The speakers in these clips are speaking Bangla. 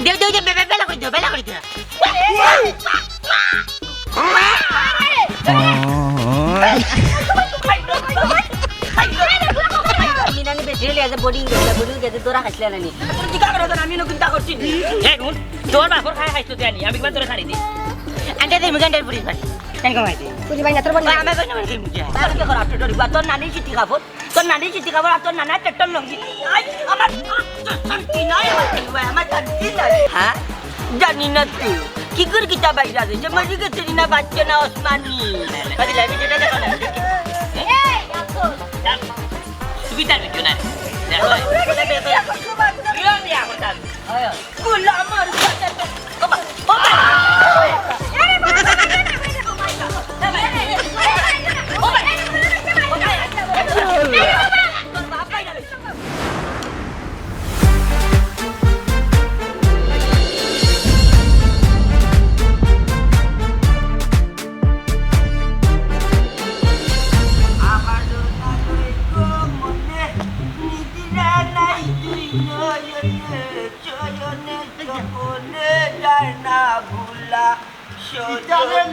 দেও দেও বেলা করে দিও মিনানি বেটে লিয়ে বোর্ডিং গেছে তোরা খাইছিলা নানি তোর কি কাগজ আমি নতুন তা করছি এই গুণ তোর বাপর খাইছো জানি আমি কি তোরা ছাড়ি দি আন্ডা দে মুগান্ডার পুরি ভাই কেন কমাইতে পুরি ভাই না তোর বল আমি কই না কি মুজিয়া তার কি করা আপনি ডরি তোর নানি চিঠি খাবো তোর আর তোর নানা টটল লঙ্গি আই আমার শান্তি নাই আমার শান্তি নাই হ্যাঁ জানি না তুই কি করে কিতা বাইরা দে যে মজি গেছে না বাচ্চা না ওসমানি আরে লাইভে যেটা দেখো না এই আপু সুবিধা দিও না দেখো এটা বেতো ইয়া দিয়া কথা আয় কুলা আমার কথা বাবা বাবা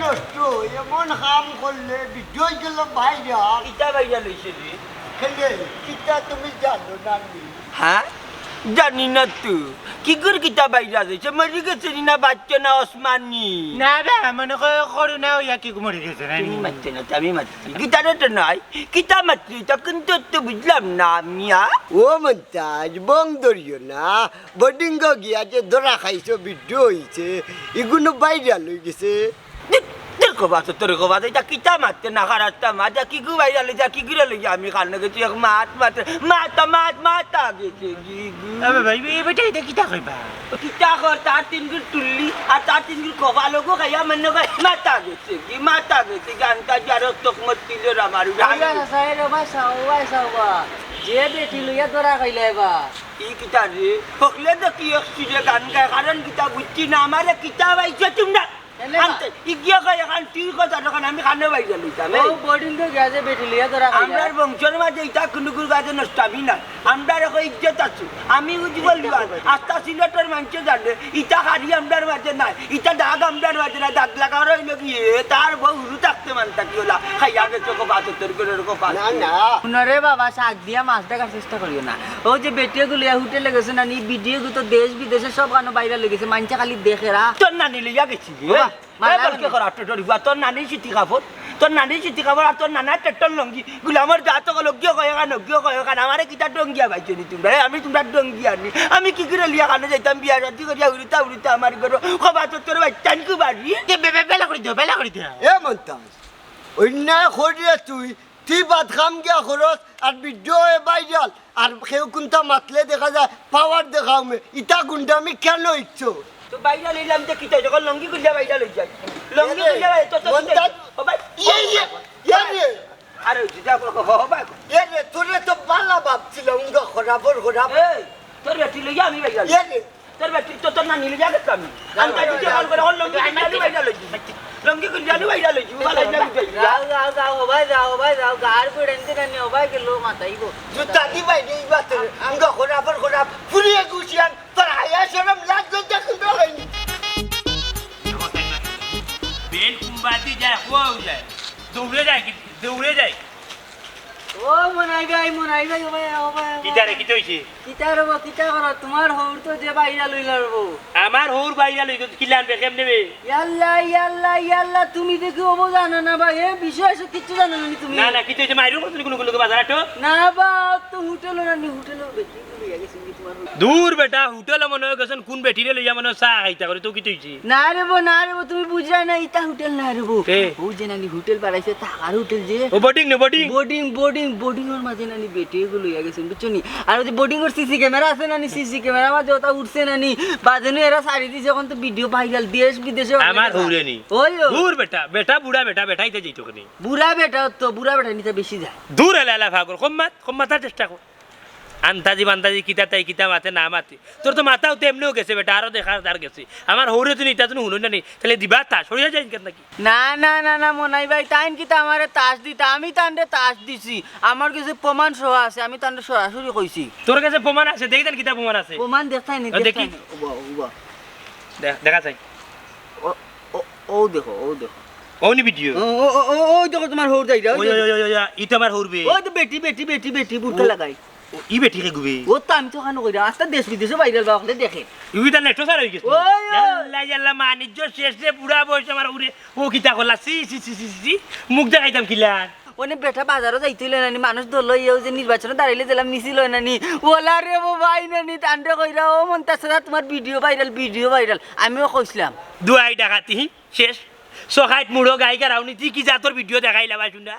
নষ্ট এমন কাম করলে বিজয় গেল বাইরে কিতা বাইরা লইছে রে খেলে কিতা তুমি জানো না হ্যাঁ জানি না তো কি করে কিতা বাইরা যাইছে মরি গেছে না বাচ্চা না ওসমানি না বে মনে করো না ইয়া কি মরে গেছে না তুমি মারতে না আমি মারছি কিতারে তো নাই কিতা মারছি তখন তো বুঝলাম না মিয়া ও মন্তাজ বং ধরিও না বোর্ডিং গিয়া যে ধরা খাইছো বিদ্য হইছে এগুলো বাইরে লই গেছে তোর কবাস এটা কিতা মারতে না খারাপটা মাথা কি গু বাইরা লই যা কি গিরে লই আমি খান গেছি এক মাতা গেছে আবে ভাই এই বেটা এটা কিটা কইবা কিতা কর তার তিন গুণ তুললি আর তার তিন গুণ কবা লোগো খাইয়া মনে ভাই মাতা গেছে গানটা যার তোক মতিল আমার যে বেটি লইয়া ধরা খাইলে বা ই কিতা রে হকলে তো কি অক্সিজে গান গায় কারণ কিতা বুঝছি না আমারে কিতা বাইছে তোমরা আনতে ইগিয়া গায় এখন তুই কথা যখন আমি খানে বাইরে লইতাম ও বোর্ডিং তো গেছে বেটি লইয়া ধরা খাইলে আমরার বংশের মাঝে ইটা কুনুকুর গাছে নষ্টাবি না আমরা রেখো ইজ্জত আছো আমি উজ্জ্বল দিবান আস্তা সিলেটের মানুষ জানে ইটা হারি আমরার মাঝে নাই ইটা দাগ আমরার মাঝে নাই দাগ লাগা রইল কি তার বউ উরু থাকতে মানতা কি হলা খাইয়া গেছো কো বাত তোর করে রকো পাস না না শুনরে বাবা শাক দিয়া মাছ দেখার চেষ্টা করিও না ও যে বেটিগুলো লইয়া হোটেলে গেছে না নি ভিডিও তো দেশ বিদেশে সব গানো বাইরে লেগেছে মানছে খালি দেখেরা তোর নানি লইয়া গেছি কে করা তোর নানি চিঠি খাবত তোর নানি চিঠি খাবার আর তোর নানা ট্রেক্টর লঙ্গি গুলো আমার জাত লজ্ঞ কয় কান আমারে কিটা ডঙ্গিয়া পাইছো নি তোমরা আমি তোমরা ডঙ্গিয়া নি আমি কি করে লিয়া কানে যাইতাম বিয়া রাতি করিয়া উড়িতা আমার ঘর খবা তোর বাচ্চান কি বাড়ি বেলা করে দিও এ মন্তাজ অন্যায় করিয়া তুই ভাত খাম গিয়া খরচ আর বিদ্য বাইরাল আর কেউ কোনটা মাতলে দেখা যায় পাওয়ার দেখাও মে ইটা গুন্ডা আমি কেন ইচ্ছো তো বাইরা লইলাম যে কিটা যখন লঙ্গি গুলিয়া বাইরা লই যাই লঙ্গি গুলিয়া তো ও ভাই ইয়ে আরে যা কো ভাই রে তোরে তো বালা ভাবছিল উঙ্গা খরাবর এই তোর বেটি লইয়া আমি বাইরা তোর বেটি তো তোর নানি লইয়া গেছ আমি আনটা দিতে কল করে লঙ্গি গুলিয়া বাইরা লই লঙ্গি গুলিয়া বাইরা লই ভালো না যাও গার পড়েনতে না নিও ভাই গেলো মাথাইবো জুতা দি ভাই এই বাতে উঙ্গা খরাবর ফুরিয়ে গুছিয়ান তোর আয়া শরম লাগবে দেখুন তো হইনি বেল কুম্বাতি যায় কোও যায় দৌড়ে যায় ও মনাই ভাই ও ভাই কিটারে কি হইছে কিটা করো তোমার হৌর তো যে বাইরা লইলা রবো আমার হোর বাইরা লই কিলান বে কেমনে বে ইয়াল্লা তুমি দেখি ওবো জানো না ভাই এ বিষয় সব কিছু জানো না তুমি না কি হইছে মাইরো করছিস কোন বাজার তো না বা তো হোটেল বেশি লইয়া গেছি তোমার দূর বেটা হোটেল মনে হয় গেছেন কোন বেটিরে লইয়া মনে চা খাইতা করে তো কি হইছে না রে বো তুমি বুঝরা না ইতা হোটেল না রে বো ও যে নানি হোটেল বানাইছে তাহার হোটেল যে ও বোর্ডিং এর মাঝে নানি বেটিগুলো লইয়া গেছেন বুঝছো নি আর ওই বোর্ডিং এর সিসি ক্যামেরা আছে নানি সিসি ক্যামেরা মাঝে ওটা উঠছে নানি বাজেনো এরা সারি দিছে এখন তো ভিডিও ভাইরাল দেশ বিদেশে আমার হৌরে নি ওই দূর বেটা বুড়া বেটাইতে যাইতো কেনি বুড়া বেটা নিতে বেশি যায় দূর এলা ভাগর কম মাথার চেষ্টা কর আন্তাজি বান্তাজি কিতা তাই কিতা মাতে না মাতে তোর তো মাথাও তো এমনিও গেছে বেটা আরো দেখার তার গেছে আমার হৌরে তুমি এটা তুমি শুনুন না নি তাহলে দিবা তা সরিয়ে যাই কেন নাকি না না না না মনাই ভাই তাইন কি আমারে তাস দিতা আমি তান্ডে তাস দিছি আমার কাছে প্রমাণ সহ আছে আমি তান্ডে সরাসরি কইছি তোর কাছে প্রমাণ আছে দেখি দেন কিতা প্রমাণ আছে প্রমাণ দেখাই নি দেখি। উবা দেখা চাই ও দেখো ওনি ভিডিও ও দেখো তোমার হৌর যাই ওই ই তো আমার হৌরবে ওই তো বেটি বুটে লাগাই ই বেটি কে গুবে ও তো আমি তো খানো কইরা আস্তে দেশ বিদেশে ভাইরাল বাকলে দেখে ইউই তার নেটো সার হই গেছে ওই, ওই। আল্লাহ আল্লাহ মানিজ্য শেষ রে পুরা বয়স আমার উরে ও কিতা করলা সি সি সি সি সি মুখ দেখাইতাম কিলা ওনে বেটা বাজারও যাইতেইলে নানি মানুষ ধরলো ইয়েও যে নির্বাচনে দাঁড়াইলে দিলাম মিছিল হয় নানি ওলা রে ও ভাই নানি তান্ডে কইরা ও মন তাছাড়া তোমার ভিডিও ভাইরাল আমিও কইছিলাম দুয়াই ডাকাতি শেষ সখাইত মুড়ো গায়িকা রাউনীতি কি জাতর ভিডিও দেখাইলা বাসুনা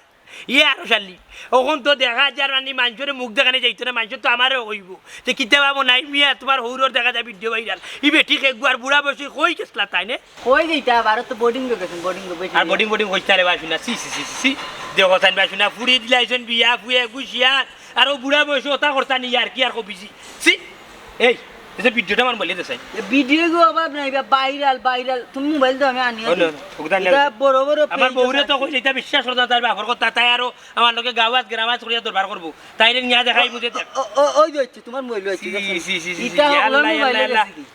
ইয়ে আরো শালি ওখন তো দেখা যার মানে মানুষের মুখ দেখানে যাইতো না মানুষ তো আমারও কইব যে কিতা বাবু নাই মিয়া তোমার হৌরর দেখা যায় ভিডিও ভাইরাল ই বেটি একবার বুড়া বসে কই গেছলা তাই নে কই দিতা আবার তো বোর্ডিং গেছেন বোর্ডিং বেটি আর বোর্ডিং কইতারে বাসুনা সি সি সি সি দেখো তাই বাসুনা ফুড়ি দিলাইছেন বিয়া ফুয়ে গুছিয়া আর ও বুড়া বসে ওটা করতা নি আর কি আর কবিছি সি এই এটা ভিডিওটা মান বলে দেছাই ভিডিও গো অভাব নাই ভাইরাল তুমি মোবাইল দাও আমি আনি এটা বড় আমার বউরে তো কই এটা বিশ্বাস করতা তার বাপর কথা তাই আর আমার লগে গাওয়াত গ্রামাত করিয়া দরবার করব তাইরে নিয়া দেখাই বুঝে দেখ ওই হচ্ছে তোমার মোবাইল হচ্ছে সি সি সি এটা হলো মোবাইল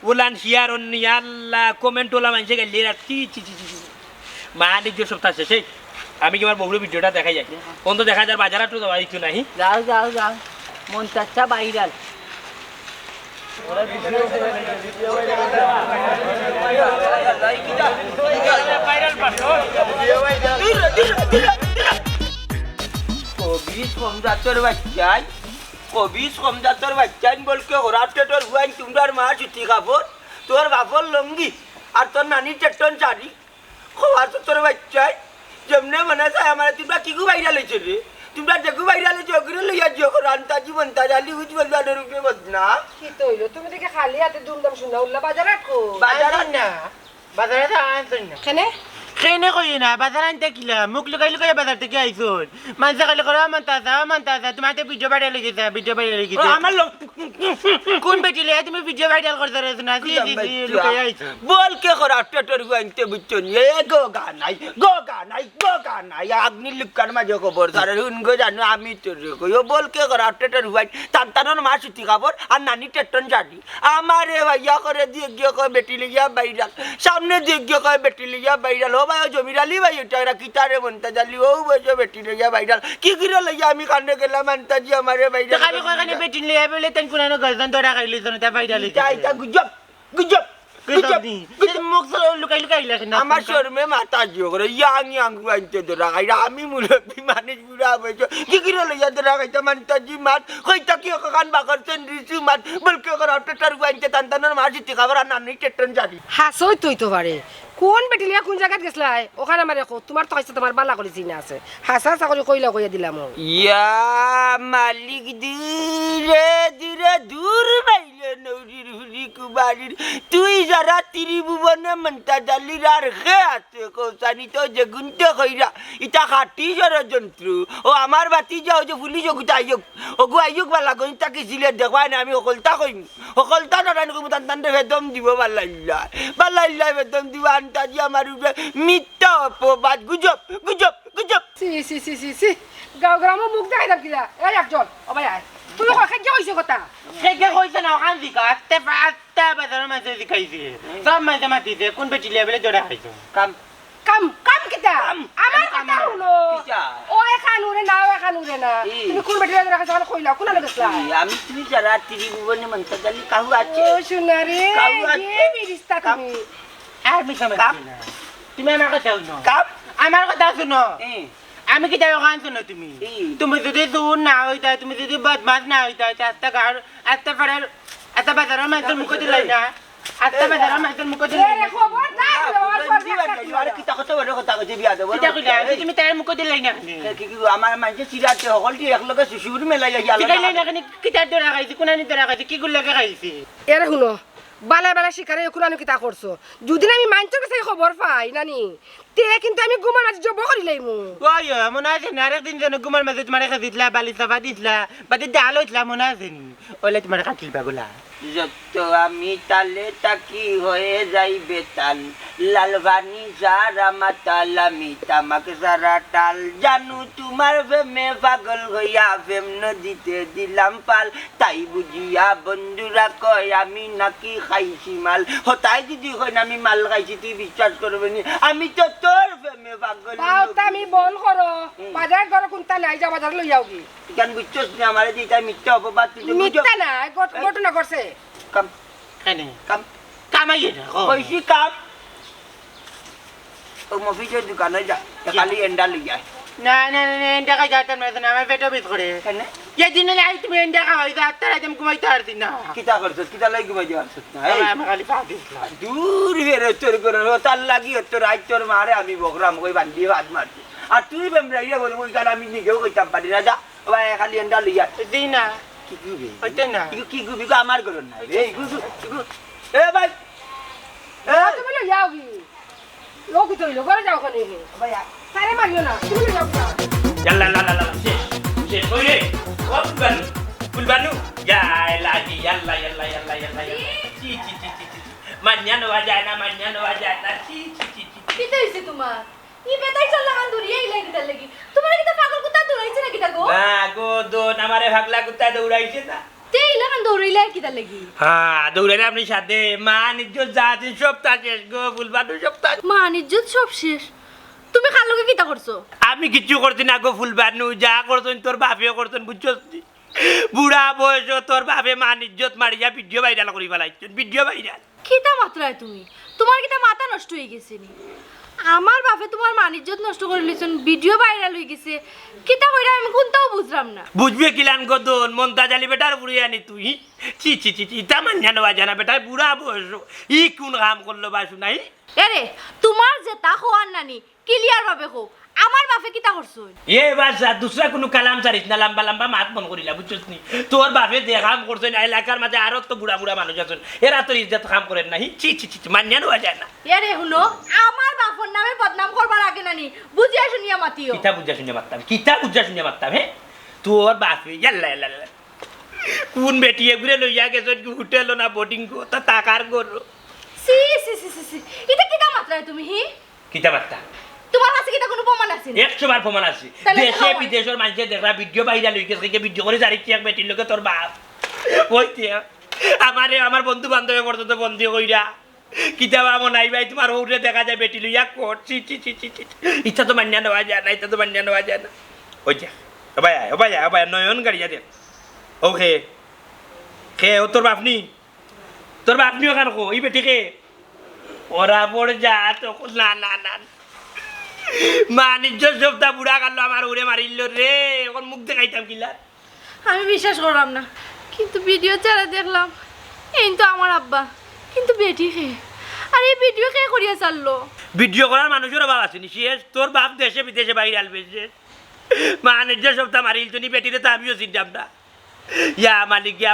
ওলান শেয়ার অন আল্লাহ কমেন্ট ওলা মানুষে গাইলে রাখি চি চি চি মানিজ্য সপ্তাহ শেষে আমি কি আমার বউরে ভিডিওটা দেখাই যাই কোন তো দেখা যায় বাজারে তো যাওয়া কিছু নাই যাও মন চাচ্ছা ভাইরাল কবিস কম জাতর বাচ্চাই বলকে হরাতে তোর হুয়াইন তোমরার মা ছুটি কাপড় তোর বাপর লঙ্গি আর তোর নানি চেটন চারি খোয়ার তো তোর বাচ্চাই যেমনে মনে চায় আমার তোমরা কি ভাইরাল হয়েছে রে তোমরা দেখো ভাইরাল হয়েছে ওগুলো লইয়া যে রান্তাজি মন্তাজালি হুজ বলবা রূপে বদনা কি তো হইলো তুমি দেখে খালি হাতে দুমদাম শুনা উল্লা বাজার আটকো বাজার না বাজারে তো আনছেন না কেনে কেনে কই না বাজার আনতে কিলা মুখ লুকাই লুকাই বাজার থেকে আইছুন মানুষ খালি করে মানতাসা তোমার তো ভিডিও ভাইরাল লেগেছে আমার কোন বেটি লিয়া তুমি ভিডিও ভাইরাল করতে রেছ না লুকাই আইছো বলকে হরাতে তোর হুয়াইনতে বুঝছো নি এ গো গা নাই আগ্নি লুকার মাঝে খবর সারে হুনগো জানো আমি তোর কইও বলকে হরাতে তোর হুয়াইন তান্তানোর মা ছুটি কাপড় আর নানি টেটন চাটি আমারে ভাইয়া করে দিয়ে গিয়ে কয় বেটি লিয়া বাইরাল সামনে দিয়ে গিয়ে কয় বেটি লিয়া বাইরাল ও ভাই জমিরালি ভাই এটা কিতারে মনতা জালি ও বসে বেটি লিয়া বাইরাল কি করে লইয়া আমি কানে গেলাম আন্তাজি আমারে বাইরাল খালি কই কানে বেটি লিয়া বলে তেন কোন গর্দন তোরা খাইলি তো তা ভাইরাল এটা গুজব মুখ লুকাই লুকাই লাগেন আমার শরমে মাথা জিও করে ইয়াং আনতে ধরা খাইরা আমি মুরব্বী মানুষ বুড়া বয়স কি করে লইয়া ধরা খাইতা মানতাজি মাত কইতা কি কান বাকরছেন রিসু মাত বলকে করে অটোটার আনতে তান্তানোর মাসিতে খাবার আর নানি টেটন জানি হাসই তুই তো পারে কোন বেটিলিয়া কোন জায়গাত গেছলাই ওখানে আমার দেখো তোমার তো হইছে তোমার বালা করে চিনা আছে হাসা চাকরি কইলা কইয়া দিলাম ইয়া মালিক ধীরে দূর বাইলে নৌরির হুরি কুবারির তুই যারা ত্রিভুবনে মন্তা জালির আর খে আছে কৌসানি তো যে গুনতে কইরা ইটা খাটি ষড়যন্ত্র ও আমার বাতি যাও যে পুলিশ ওগুতা আইয়ক ওগু আইয়ক বালা গই তাকে সিলে দেখবাই না আমি অকলতা কইম অকলতা নরানি কইম তান্তান্তে বেদম দিব বাল্লাইল্লা বেদম দিব আন্তাজি আমার উপরে মিথ্যা অপবাদ গুজব সি গাঁও গ্রামে মুখ দেখাই দাম কিলা এই একজন ও ভাই আয় তুমি কই খাইছে হইছে কথা কে কইছে না ওখান দিকা আস্তে বাজারের মাঝে দিখাইছে সব মাঝে মাতিছে কোন বেটি লিয়া বলে জোড়া খাইছো কাম কিতা আমার কথা হলো ও এখানুরে না তুমি কোন বেটিলিয়া ধরে খাইছো কইলা কোন আলো গেছলা আমি তুমি যারা ত্রিভুবনে মন্তা জালি কাহু আছে ও সোনারে কে বিরিস্তা তুমি আর মিছা মারছি না তুমি আমার কথা শুনো কাপ আমার কথা শুনো আমি কি যাই ওখান শুনো তুমি তুমি যদি দূর না হইতা তুমি যদি বদমাস না হইতা আস্তে পাড়ার এত বাজারের মাঝে মুখ দিলাই না আস্তে বাজারের মাঝে মুখ দিলাই এ খবর না আরে কিতা কথা বড় কথা কইতে বিয়া দেব কিতা কইলা তুমি তার মুখ দিলাই না কি আমার মাঝে সিরাতে সকলটি একলগে সুসুর মেলাই লাগি আলো দিলাই না কেন কিতা দরা খাইছি কোনানি দরা খাইছি কি গুল্লাকে খাইছি এরে শুনো বালা শিকারে কুরানো কিতা করছো যদি আমি মানছো কাছে খবর পাই নানি তে কিন্তু আমি ঘুমার মাঝে জব করিলাই মু ওই মনে আছে না আরেকদিন যেন ঘুমার মাঝে তোমার রেখে দিতলা বালি চাপা দিতলা বাদে ডাল হইতলা মনে আছে নি ওলে তোমার কাটিল পাগলা যত আমি তালে তাকি হয়ে যাই বেতাল লালবানি যারা মাতাল আমি তামাক যারা টাল জানু তোমার প্রেমে পাগল হইয়া প্রেম নদীতে দিলাম পাল তাই বুঝিয়া বন্ধুরা কয় আমি নাকি খাইছি মাল হতাই যদি হয় না আমি মাল খাইছি তুই বিশ্বাস করবে নি আমি তো তোর প্রেমে পাগল বাউটা আমি বল করো বাজার ঘর কোনটা নাই যা বাজার লই যাওগি কেন বুঝছস না আমারে দিতা মিথ্যা অপবাদ তুই মিথ্যা না ঘটনা করছে কাম কেন কাম কামাইয়ে না কইছি কাম ও মফিজের দোকানে যা খালি এন্ডা লই যায় না না না এন্ডা খাই যাতাম না আমার পেটও বিষ করে কেন যেদিন নাই তুমি এন্ডা খাওয়াই তার আগে ঘুমাইতে পারতি না কিতা করছস কিতা লাগি বাজে আছস না আমার খালি পা দিছিল দূর হেরে তোর করে তার লাগি তোর আই তোর মারে আমি বকরাম কই বান্ধি হাত মারছি আর তুই বেমরাইয়া বলি ওই কারণে আমি নিজেও কইতাম পারি না যা ভাই খালি এন্ডা লই যায় দিই না কি গুবি হইতে না কি গুবি আমার করন না এই গুবি এ ভাই তুমি লই যাওগি লোক তো ঘরে যাও কোনে ভাই সারে মারিও না তুমি লই যাও ইয়াল্লা লা লা লা শেষ শেষ কই রে ও ফুলবানু ইয়া লাহি ইয়াল্লা ইয়াল্লা ইয়াল্লা ইয়াল্লা চি চি চি চি মান্যানো বাজায় না চি চি চি চি কিতা হইছে তোমার ই বেটাই চল লাগান দূরে এই লাগি তার লাগি তোমার কিতা পাগল কুত্তা দৌড়াইছে না কিতা গো না গো দোন আমারে ভাগলা কুত্তা দৌড়াইছে না তেই লাগান দৌড়াইলে কি তার লাগি হ্যাঁ দৌড়াইলে আপনি সাথে মান ইজ্জত যা আছে সব তা শেষ গো ফুলবানু সব তা মান ইজ্জত সব শেষ তুমি খার লগে কিতা করছো আমি কিচ্ছু করছি না গো ফুলবানু যা করছেন তোর বাপেও করছেন বুঝছস বুড়া বয়স তোর বাপে মান ইজ্জত মারিয়া ভিডিও ভাইরাল করি ফেলাইছেন ভিডিও ভাইরাল কিতা মাত্রায় তুমি তোমার কিতা মাথা নষ্ট হয়ে গেছে নি আমার বাপে তোমার মান ইজ্জত নষ্ট করে লিছেন ভিডিও ভাইরাল হয়ে গেছে কিতা কইরা আমি কোনটাও বুঝলাম না বুঝবে কিলান গদন মন্তা জালি বেটার বুড়িয়া নি তুই চি চি চি চি তা মান জানো জানা বেটা বুড়া বয়স ই কোন কাম করলো বাসু নাই এরে তোমার যে তা হওয়ার নানি ক্লিয়ার ভাবে কো আমার বাপে কিতা করছো এ বাসা দুসরা কোনো কালাম চারিস না লম্বা লম্বা মাত মন করিলা বুঝছস নি তোর বাপে যে কাম করছেন এলাকার মাঝে আরো তো বুড়া বুড়া মানুষ আছেন এরা তোর ইজ্জত কাম করেন না চি চি চি মান জানো যায় না এরে হুনো আমার বাপর নামে বদনাম করবার আগে নানি বুঝিয়া শুনিয়া মাতিও কিতা বুঝা শুনে মারতাম হ্যাঁ তোর বাপে ইয়াল্লা ইয়াল্লা কোন বেটি এগুলো লইয়া গেছ কি হোটেল না বোর্ডিং কো তা টাকার করো সি সি সি সি সি এটা কিতা মাত্রায় তুমি হি কিতা মারতা তোমার কাছে কিতা কোনো প্রমাণ আছে 100 বার প্রমাণ আছে তাহলে দেশে খাওয়াই। বিদেশের মানুষে দেখা ভিডিও বাইরা লই গেছে কি ভিডিও করে জারি কি এক বেটির লোকে তোর বাপ ওইতে আমার বন্ধু বান্ধব পর্যন্ত বন্ধু কইরা কিতা বাবা নাই ভাই তোমার ওরে দেখা যায় বেটি লইয়া কোট চি চি চি চি ইচ্ছা তো মান্য নেওয়া যায় না ইচ্ছা তো মান্য নেওয়া যায় না ওই যে ভাই নয়ন গাড়িয়া দে ওকে কে ও তোর বাপনি ওখান কো এই বেটি কে ওরা পড়ে যা তো না না না মানিজ্য সপ্তাহ বুড়া কাটলো আমার উড়ে মারিল রে এখন মুখ দেখাইতাম কিলা আমি বিশ্বাস করলাম না কিন্তু ভিডিও ছাড়া দেখলাম এই তো আমার আব্বা কিন্তু বেটি খে আর এই ভিডিও কে করিয়া চাললো ভিডিও করার মানুষের অভাব আসেনি শেষ তোর বাপ দেশে বিদেশে বাইরে আলবে শেষ মানিজ্য সপ্তাহ মারিল তুমি বেটিরে তো আমিও চিনতাম না ইয়া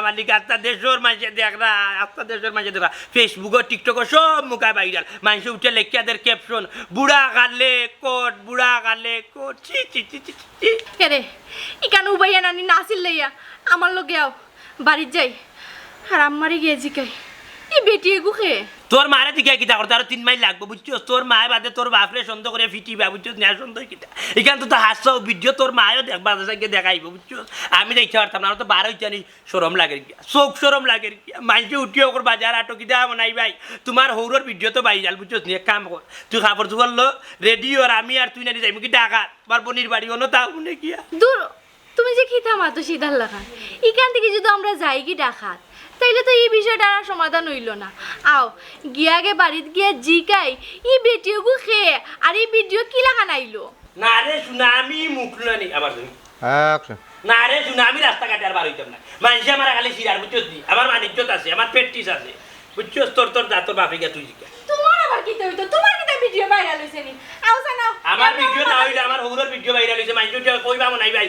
মালিক আস্তা দেশের মানুষের দেখরা ফেসবুক টিকটক সব মুখায় বাইরাল মানুষ উঠে লেখিয়াদের ক্যাপশন বুড়া কালে কোট চি চি চি চি চি রে ইকান উবাইয়া নানি নাছিল লইয়া আমার লগে আও বাড়ির যাই আর আমারই গিয়ে জিকাই এই বেটি এগু খে তোর মারে দিকে কিতা করতে আরো 3 মাইল লাগবে বুঝছো তোর মায় বাদে তোর বাপরে সন্দেহ করে ফিটিবা বুঝছো না সন্দেহ কিতা এখান তো হাসছ ভিডিও তোর মায়ও দেখবা যাকে দেখাইব বুঝছো আমি দেখতে পারতাম না তো বার হইতানি শরম লাগে চোখ শরম লাগে মাইকে উঠিও কর বাজার আটো কিতা নাই ভাই তোমার হৌরর ভিডিও তো বাইরাল বুঝছো নি এক কাম কর তুই খাবার জুয়াল রেডিও আর আমি আর তুই না যাইব কি টাকা বারবনির বাড়ি হলো তাও মনে কিয়া দূর তুমি যে খিতা মাতো সিধার লাগা ইকান থেকে যদি আমরা যাই কি ডাকাত তাইলে তো এই বিষয়টা আর সমাধান হইল না আও গিয়াগে বাড়িতে গিয়া জিকাই এই বেটিওগু খেয়ে আর এই ভিডিও কি লাগা নাইলো না রে শুনা আমি মুখ নানি আবার তুমি না রে শুনা আমি রাস্তা কাটে আর বার হইতাম না মানুষ আমার খালি সিরার বুঝছো দি আমার মানিজ্যত আছে আমার প্র্যাকটিস আছে বুঝছো তোর দাঁতর বাপিকা তুই জিকা তোমার আবার কি হইতো তোমার কি ভিডিও ভাইরাল হইছে নি আও জানাও আমার ভিডিও না হইলে আমার হৌরর ভিডিও ভাইরাল হইছে মানুষ কইবা নাই ভাই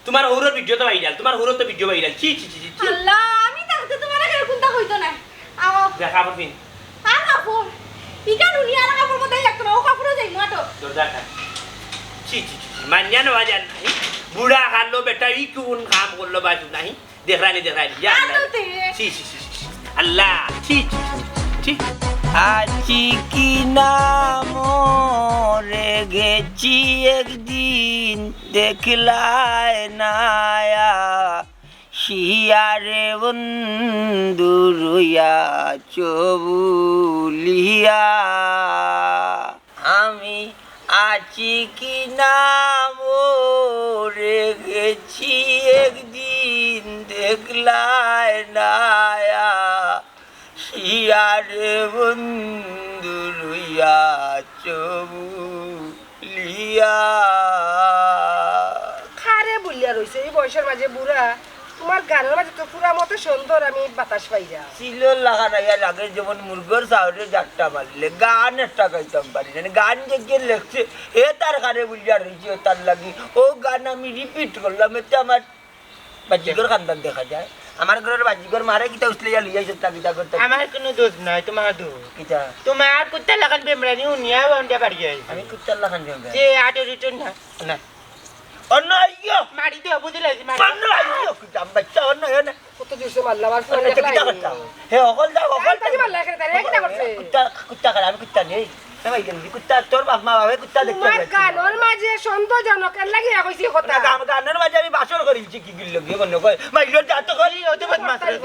তোমার হৌরর ভিডিও তো ভাইরাল তোমার হৌরর তো ভিডিও ভাইরাল চি চি চি আল্লাহ আমি তাহলে তোমার আগে কোনটা হইতো না আও দেখা পারবিন আর কাপড় ইকান উনি আর কাপড় মধ্যে একটা ও কাপড়ও যাই মাটো দরজাটা ছি ছি ছি মানিয়া নেওয়া যায় না বুড়া খালো বেটা ই কোন কাম করলো বাজু নাই দেখরানি ইয়া আল্লাহ ছি ছি ছি ছি, আল্লাহ ছি ছি ছি আছি কি নামরে গেছি একদিন দেখলায় নায়া শিয়ারে বন্ধু রুইয়া চবুলিয়া আমি আছি কি নামরে গেছি একদিন দেখলায় নায়া শিয়ারে বন্ধু রুইয়া চবুলিয়া খারে বলিয়া রইছে এই বয়সের মাঝে বুড়া তোমার গানের মাঝে তো পুরা মতো সুন্দর আমি বাতাস পাইরা ছিল লাগা রাইয়া লাগে যেমন মুরগর সাউরে যাত্রা মারলে গান একটা গাইতাম পারি না গান যে গিয়ে লেখছে এ তার গানে বলিয়া রয়েছে তার লাগি ও গান আমি রিপিট করলাম এতে আমার বাজিগর খানদান দেখা যায় আমার ঘরের বাজিগর মারে কিতা উছলে যা লিয়াইছে তা কিতা করতে আমার কোনো দোষ নাই তোমার দোষ কিতা তোমার কুত্তা লাগান বেমরানি উনিয়া বাউন্ডা বাড়ি যায় আমি কুত্তার লাগান যাবে যে আটো রিটার্ন না না অন্য আইয়ো মারি দে বুঝলে মারি অন্য আইয়ো কিতা বাচ্চা অন্য এনে কত জোরছে মারলাম আর ফোন কিতা করতা হে অকল যা অকল তাই মারলা এখানে তাই কিটা করছে কুত্তা কুত্তা করে আমি কুত্তা নেই আমি কেন কুত্তা তোর বাপ মা বাবা কুত্তা দেখতে তোমার পাচ্ছি গানের মাঝে সন্তোষজনক লাগিয়া কইছি কথা গানের মাঝে আমি বাসর করিছি কি গিল গিয়ে কোন কই মাইলোর যা তো করি ওতে বদমাশ রে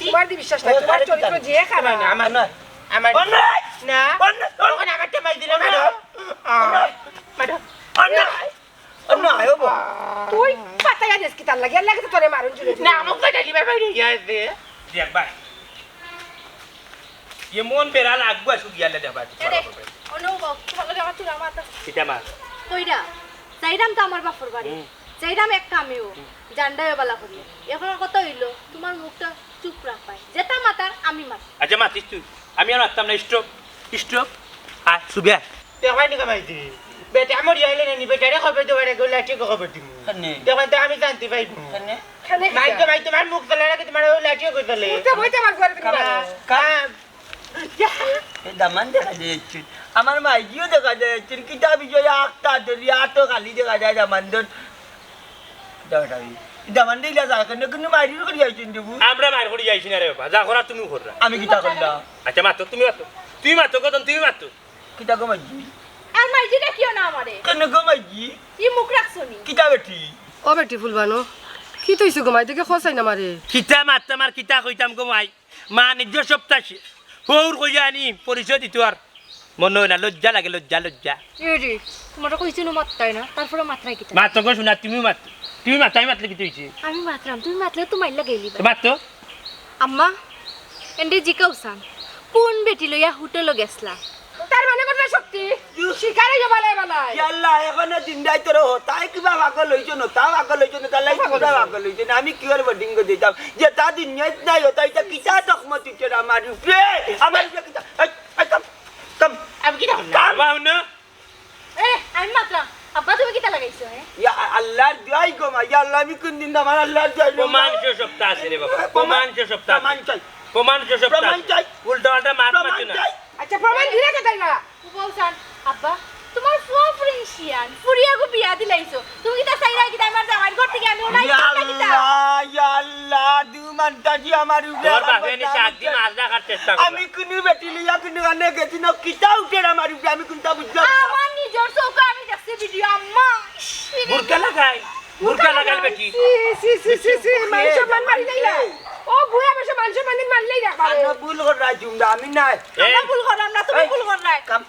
তোমার দি বিশ্বাস নাই তোমার চরিত্র যে খারাপ না আমার না আমার অন্য না অন্য ওখানে আমারটা মাই দিলে মারো মারো অন্য অন্য আয়ো বো তুই পাতায়া দেস কি তার লাগিয়া লাগে তো তোরে মারুন জুড়ে না আমাকে কইটা দিবা বাইরে গিয়েছে দেখ ভাই ये মন বেরা লাগবা সুগিয়ালে দেবা এরে অনুভব তোমাকে আমার চুলা মাথা কিটা মা কইরা যাইরাম তো আমার বাপর বাড়ি যাইরাম এক কামেও জান্ডায় বালা করি এখন কত হইলো তোমার মুখটা চুপ রাখাই যেটা মাতার আমি মাত আচ্ছা মাতিস তুই আমি আর মারতাম না স্ট্রোক স্ট্রোক আয় সুবিয়া দেখাই নি কামাই দি বেটা আমার ইয়াইলে নি বেটারে খবর দেওয়ারে গো লাঠি খবর দিমু খানে দেখুন তো আমি জানতে পাইবো খানে খানে মাই তো মাই তোমার মুখ চলে রাখে তোমার লাঠিও কই চলে উঠে বইতে আমার ঘরে তুমি মারো কাম এ দামান দেখা যাচ্ছে আমার মাইজিও দেখা যাচ্ছে কিতা বিজয় আক্তা দরিয়া তো খালি দেখা যায় দামানদন দাওটাই দামান দিলা যা কেন কিন্তু মাইজিও করি যাইছেন দেবু আমরা মার করে যাইছি না রে বাবা যা করা তুমি কররা আমি কিতা করলাম আচ্ছা মাতো তুমি মাতো তুই মাতো কতন তুমি মাতো কিতা গো মাইজি আর মাইজি দেখিও না আমারে কেন গো মাইজি ই মুখ রাখছনি কিতা বেটি ও বেটি ফুলবানো কি তৈছো ঘুমাই দেখে খসাই না মারে কিতা মারতাম আর কিতা কইতাম গো মাই মা নিজের সপ্তাহ শেষ ফৌর কইয়া আনি পরিচয় দিত আর মনে হয় না লজ্জা লাগে লজ্জা লজ্জা এরে তোমার কইছি না মাত্রাই না তারপরে মাত্রাই কিতা মাতো গো শোনা তুমি মাতো তুমি মাতাই মাতলে কি তুইছি আমি মাত্রাম তুমি মাতলে তো মাইলা গেলি মাতো আম্মা এন্ডে জিকাউসান কোন বেটি লইয়া হোটেল গেছলা তার মানে কথা শক্তি শিকারে বালাই বালাই আল্লাহ এখন দিন যাই তোর তাই কিবা ভাগল হইছো না তা ভাগল হইছো না তাই কিবা ভাগল হইছো না আমি কি আর বডিং করে দিতাম যে তা দিন নাই হতো এটা কিতা তকমত দিতে আমার উপরে আমার উপরে কিতা কাম কাম আমি কি দেখলাম কাম বাউনা এ আমি মাত্রাম আব্বা তুমি কিতা লাগাইছো হে ইয়া আল্লাহর দোয়াই গো মা ইয়া আল্লাহ আমি কোন দিন আমার আল্লাহর দোয়াই প্রমাণ সপ্তাহ আছে রে বাবা প্রমাণ সপ্তাহ প্রমাণ চাই প্রমাণ সপ্তাহ প্রমাণ চাই উল্টা পাল্টা মার প্রমাণ মাতো না চাই আচ্ছা প্রমাণ দিলে তো তাই না উপৌসান আব্বা তোমার ফুয়া ফ্রেন্সিয়ান ফুরিয়াগো বিয়া দিলাইছো তুমি কিতা চাইরা কিতা আমার জামাই ঘর থেকে আমি ওলাই কিতা ইয়া আল্লাহ দু মানতাজি আমার উপরে তোর বাপে নি শাক দি মাছ রাখার চেষ্টা কর আমি কোন বেটি লিয়া কোন গানে গেছি না কিতা উঠে আমার উপরে আমি কোনটা বুঝলাম আমার নিজের চোখে আমি দেখছি ভিডিও আম্মা বুরকা লাগাই বেটি সি সি সি সি মানুষ মান মারি লাইলা ও বুয়া বসে মানুষ মান মারি লাইলা কানো ভুল কর রাজুমদা আমি নাই আমরা ভুল করলাম না তুমি ভুল করলাই কাম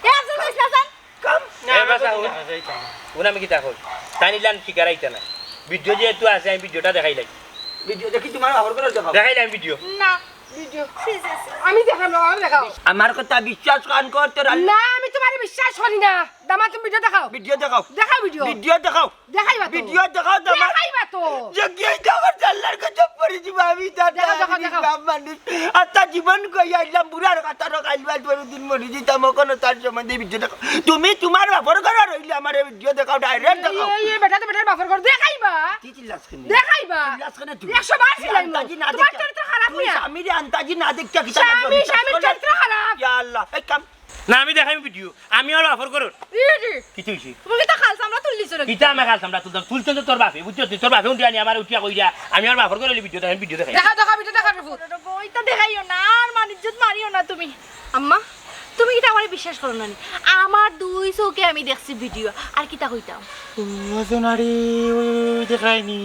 এ একজন কইছনা সান কাম এ বাসা উন আমি কিতা কই তানিলান শিকারাইতা না ভিডিও যেহেতু আছে আমি ভিডিওটা দেখাইলাই ভিডিও দেখি তোমার খবর করে দেখাও দেখাইলাম ভিডিও না ভিডিও আমি দেখাম না আমি দেখাও আমার কথা বিশ্বাস কান কর তোর না আমি তোমার বিশ্বাস করি না দামা তুমি ভিডিও দেখাও ভিডিও দেখাও দেখাও ভিডিও ভিডিও দেখাও দেখাইবা তো ভিডিও দেখাও তোমার দেখাইবা তো জগিয়ে যাওয়ার আল্লাহর কাছে পড়ে দিব আমি তার দেখাও, দেখাও। মানুষ আত্মা জীবন কই আইলাম বুড়ার কথা কাইলবার পরে দিন মরি দিতাম কোনো তার সম্বন্ধে ভিডিও দেখাও তুমি তোমার বাপর ঘর রইলে আমার ভিডিও দেখাও ডাইরেক্ট দেখাও এই বেটা তো বেটার বাফর কর দেখাইবা চিল্লাস কেন দেখাইবা চিল্লাস কেন তুই 100 বার চিল্লাইমু আন্তাজি না তোমার দেখে চরিত্র খারাপ তুই মিয়া স্বামীরে আন্তাজি না দেখে কি স্বামীর চরিত্র খারাপ ইয়া আল্লাহ এই কাম না আমি দেখাই ভিডিও আমি আর অফার করো কিছু হইছে তুমি কি তা খালসা আমরা তুললিছ নাকি কিতা আমি খালতাম না তুলছেন তো তোর বাপে বুঝছো তোর বাপে উঠি আনি আমার উঠিয়া কইরা আমি আর অফার করে ভিডিও দেখাই দেখা দেখা ভিডিও দেখা রিপোর্ট ওইটা দেখাইও না আর মানিজ্জত মারিও না তুমি আম্মা তুমি কিটা আমারে বিশ্বাস করো না নি? আমার 2 চোখে আমি দেখছি ভিডিও আর কিটা কইতাম সোনারি ওই দেখাইনি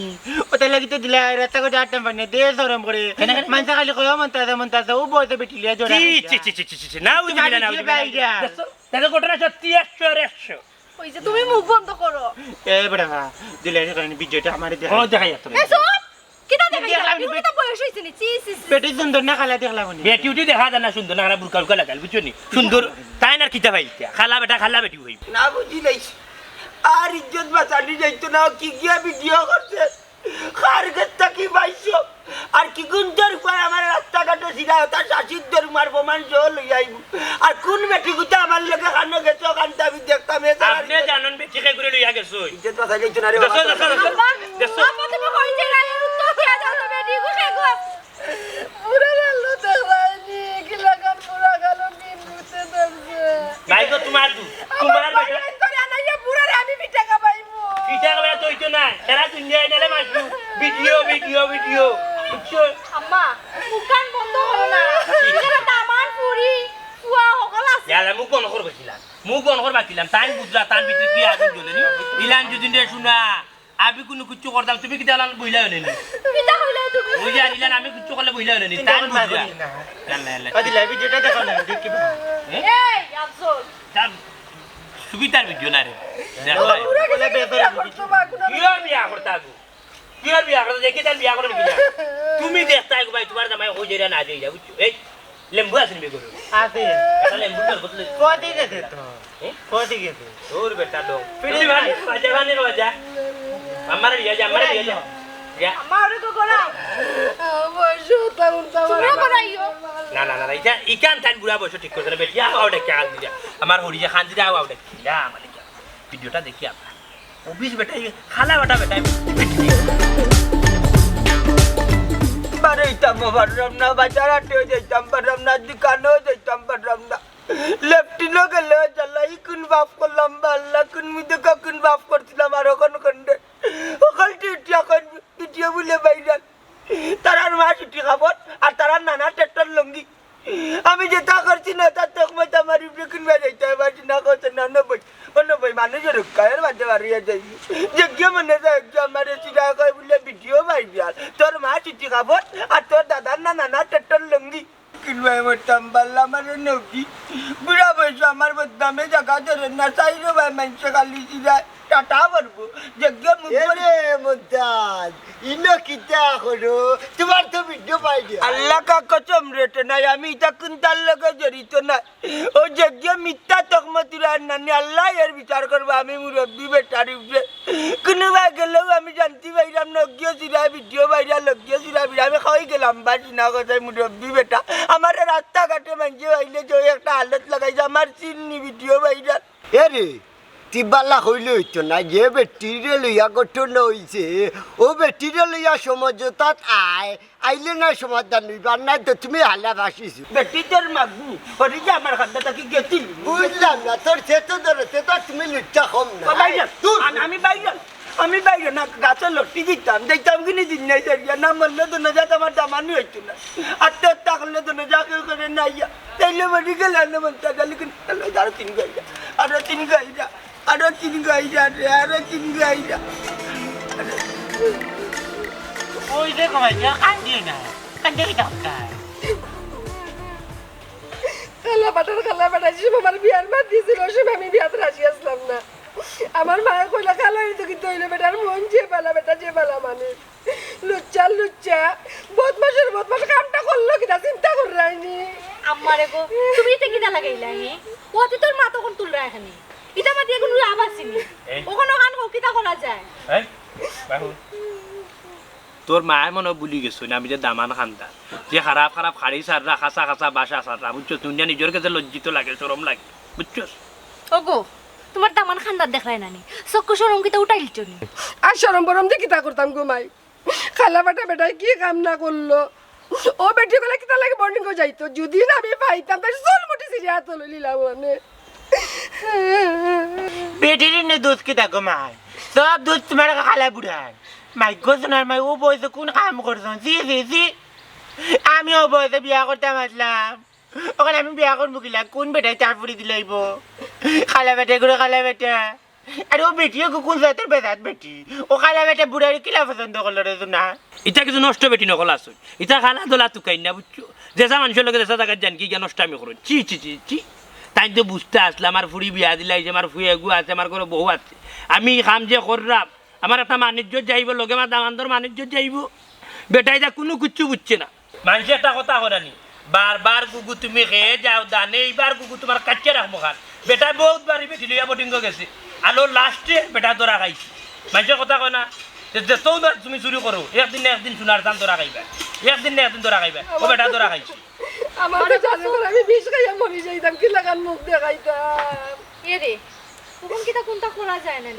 ও তাই লাগি তো দিলা রাস্তা করে আটটা পানি দে সরম করে মানসা খালি কয় মন্তাজা ও বইতে বেটিলিয়া জোড়া না উঠবি না দেখো ঘটনা সত্যি 100 ওই যে তুমি মুখ বন্ধ করো এ বড়া দিলা দেখাইনি ভিডিওটা আমারে দেখা ও দেখাই তুমি এ সব কিটা দেখাইলা দেখলাম নি, তুমি তো বয়স হইছে নি চি চি চি। বেটি সুন্দর না খালা দেখলাম নি বেটি উঠি দেখা যায় না সুন্দর না বুরকা বুরকা লাগাল বুঝছো নি সুন্দর তাই না কিতা পাইতা খালা বেটি হইব না বুঝি নাই আর ইজ্জত বাঁচানি যাইতো না কি গিয়া ভিডিও করছে কার গেতা কি পাইছো আর কি গুন্দর কয় আমার রাস্তাঘাটে সিরা তার শাশির দরমার প্রমাণ সহ লই আইব আর কোন বেটি গুতা আমার লগে কানো গেছো কানটা আমি দেখতাম আপনি জানেন বেটি কে করে লইয়া গেছো ইজ্জত বাঁচা যাইতো না রে দেখো দেখো দেখো আপা তুমি কইতে না এর উত্তর দিয়া দাও তো বেটি গো খেগো পুরা গেলো দেখাইনি কি লাগান পুরা গেল কি মুতে দরছে ভাই গো তোমার বেটা তোরে আনাইয়া পুরা রে আমি পিঠা খাবাইবো কিতা কইয়া তো হইতো না সারা দুনিয়া এনে মাসু ভিডিও বুঝছো আম্মা মুখান বন্ধ করো না এখানে দামান পুরি ফুয়া হকল আছে ইয়ালা মুখ বন্ধ করবাছিলাম তাই বুঝলা তার ভিতরে কি আগুন জ্বলে নি ইলান যদি রে শুনা আমি কোনো কিছু করতাম তুমি কি দালান বইলা হলে নি কিটা কইলা তুমি ওই যে ইলান আমি কিছু করলে বইলা হলে নি তাই বুঝলা জানলা ও দিলা ভিডিওটা দেখো না দেখি এই আফসোস তার সুবিধার ভিডিও না রে দেখলা বলে বেদরে কিয়ার বিয়া করতা গো কিয়ার বিয়া করতা দেখি তার বিয়া করবে কিনা তুমি দেখতা গো ভাই তোমার জামাই হই যাইরা না যাইরা বুঝছো এই লেম্বু আসনি বেগো আছে এটা লেম্বু কর বদলে কোদি গেছে তো কোদি গেছে তোর বেটা দো পিড়ি ভাই বাজে রোজা আমার রিয়া যা আমারে কো করা বসো তাউন তুমি করাইও না এটা ইকান তাই বুড়া বসে ঠিক করে বেটিয়া আউডে কাল দিয়া আমার হরিয়া খান দিয়া আউডে কিলা মানে ভিডিওটা দেখি আমরা অবিস বেটা খালা বেটা বারে ইতাম বাররাম না বাজারাতে যাইতাম বাররাম না দোকানেও যাইতাম বাররাম না লেফটিনো গেলে জ্বালাই কোন বাপ করলাম আল্লাহ কোন মুদে কোন বাপ করছিলাম আর ওখান খন্ডে ওখান টিটিয়া কোন ভিডিও বলে বাইরাল তারার মা ছুটি খাবত আর তারার নানা ট্রেক্টর লঙ্গি আমি যেটা করছি না তার তকমত আমার উপরে কিনবা যাইতে পারছি না করছে না নব্বই মানুষের রক্ষায়ের মাঝে বাড়িয়ে যাই যজ্ঞ মনে যায় আমার চিরা কয় বলে ভিডিও বাইরাল তোর মা ছুটি খাবত আর তোর দাদার নানা ট্রেক্টর লঙ্গি কিনবাই মরতাম পারলাম আমার নৌকি বুড়া বয়স আমার বদনামে জায়গা ধরে না চাইলে ভাই মানুষ খালি চিরায় টাটা পারবো যজ্ঞ এরে মুদাদ ইনো কিতা করো তোমার তো ভিডিও পাই দিয়া আল্লাহ কাকা চমরেটে নাই আমি এটা কুন্তার লগে জড়িত নাই ও যজ্ঞ মিথ্যা তকমতুরার নানি আল্লাহ এর বিচার করবো আমি মুরব্বী বেটার উপরে কোনোবাই গেলেও আমি জানতে পাইলাম নজ্ঞ চিরা ভিডিও বাইরা লজ্ঞ চিরা বিরা আমি খাওয়াই গেলাম বাসি না কথায় মুরব্বী বেটা আমার রাস্তাঘাটে মানছে হইলে যে একটা হালত লাগাইছে আমার চিন্নি ভিডিও বাইরা এরে তিবালা হইলে হইতো না যে বেটিরে লইয়া গঠন হইছে ও বেটিরে লইয়া সমঝোতাত আইলে না সমাধান হইবার না তো তুমি হালা ভাসিছো বেটি তোর মাগু হরি যে আমার খাদ্য তাকে গেছি বুঝলাম না তোর সেতো ধরে সেতো তুমি লুচ্চা কম না আমি বাইরে না গাছে লটি দিতাম দেখতাম কিনে দিন নাই সারিয়া না মরলে তো না যাতে আমার দামানি হইতো না আত্মহত্যা করলে তো না যা কেউ করে নাইয়া তাইলে বাড়ি গেলে না মনটা গেলে কিন্তু আরো তিন গাইরা আরো তিন গাইরা ওই দেখো ভাই কান্দি না কান্দি দরকার খালা বাটা সব আমার বিয়ার মা দিয়েছিল সব আমি বিয়াতে রাজি আসলাম না আমার মায়ে কইলা খালা তো কিন্তু হইলে বেটার মন যে বেলা বেটা যে বেলা মানে লুচ্চা বদমাস কামটা করলো কিনা চিন্তা করে রাইনি আমারে গো তুমি এটা কিটা লাগাইলা হে ওতে তোর মা তখন তুলরা এখানে এটা মা দিয়ে কোনো লাভ আসেনি ওখানে গান কিটা করা যায় এই বাহু তোর মায় মনে বুলি গেছো না আমি যে দামান খান্দা যে খারাপ খাড়ি সাররা খাসা বাসা সাররা বুঝছো তুই নিজের কাছে লজ্জিত লাগে শরম লাগে বুঝছো ওগো তোমার দামান খান্দার দেখাই নানি চক্ষু সরম কিতা উঠাইল চনি আর সরম বরম দিয়ে কিতা করতাম গো মাই খালা বেটা বেটাই কি কাম না করলো ও বেটি গুলা কিতা লাগে বর্নিং করে যাইতো যদি না আমি পাইতাম তাই চল মোটি সিরিয়া হাত লিলাম মানে বেটির নে দোষ কি থাকো মাই সব দোষ তোমার খালা বুড়ার মাই গোসনার মাই ও বয়সে কোন কাম করছো জি আমি ও বয়সে বিয়া করতাম আসলাম ওখানে আমি বিয়া করবো কিলা কোন বেটাই চার ফুড়ি দিলাইব খালা বেটা করে খালা বেটা আর ও বেটিও কোন জাতের বেজাত বেটি ও খালা বেটা বুড়ার কিলা পছন্দ করলো রে না ইটা কিছু নষ্ট বেটি নকল আসুন ইটা খালা দোলা তুকাই না বুঝছো যেসা মানুষের লোকের যেসা জায়গায় জান কি নষ্ট আমি করুন চি তাই তো বুঝতে আসলে আমার ফুড়ি বিয়া দিলাইছে আমার ফুয়ে গু আছে আমার ঘরে বউ আছে আমি কাম যে করলাম আমার একটা মানিজ্য যাইব লগে আমার দামান্দর মানিজ্য যাইব বেটাই যা কোনো কিচ্ছু বুঝছে না মানুষ একটা কথা করানি বারবার গুগু তুমি খেয়ে যাও দানে এইবার গুগু তোমার কাছে রাখবো খান বেটা বহুত বাড়ি বেটি লইয়া বোটিং গেছে আলো লাস্টে বেটা ধরা খাইছে মানুষের কথা কয় না যেতেও না তুমি চুরি করো একদিন সোনার দাম ধরা খাইবা একদিন ধরা খাইবা ও বেটা ধরা খাইছে আমার তো জানে না আমি বিষ খাইয়া মরি যাইতাম কি লাগান মুখ দেখাইতাম এ রে কোন কিতা কোনটা খোলা যায় না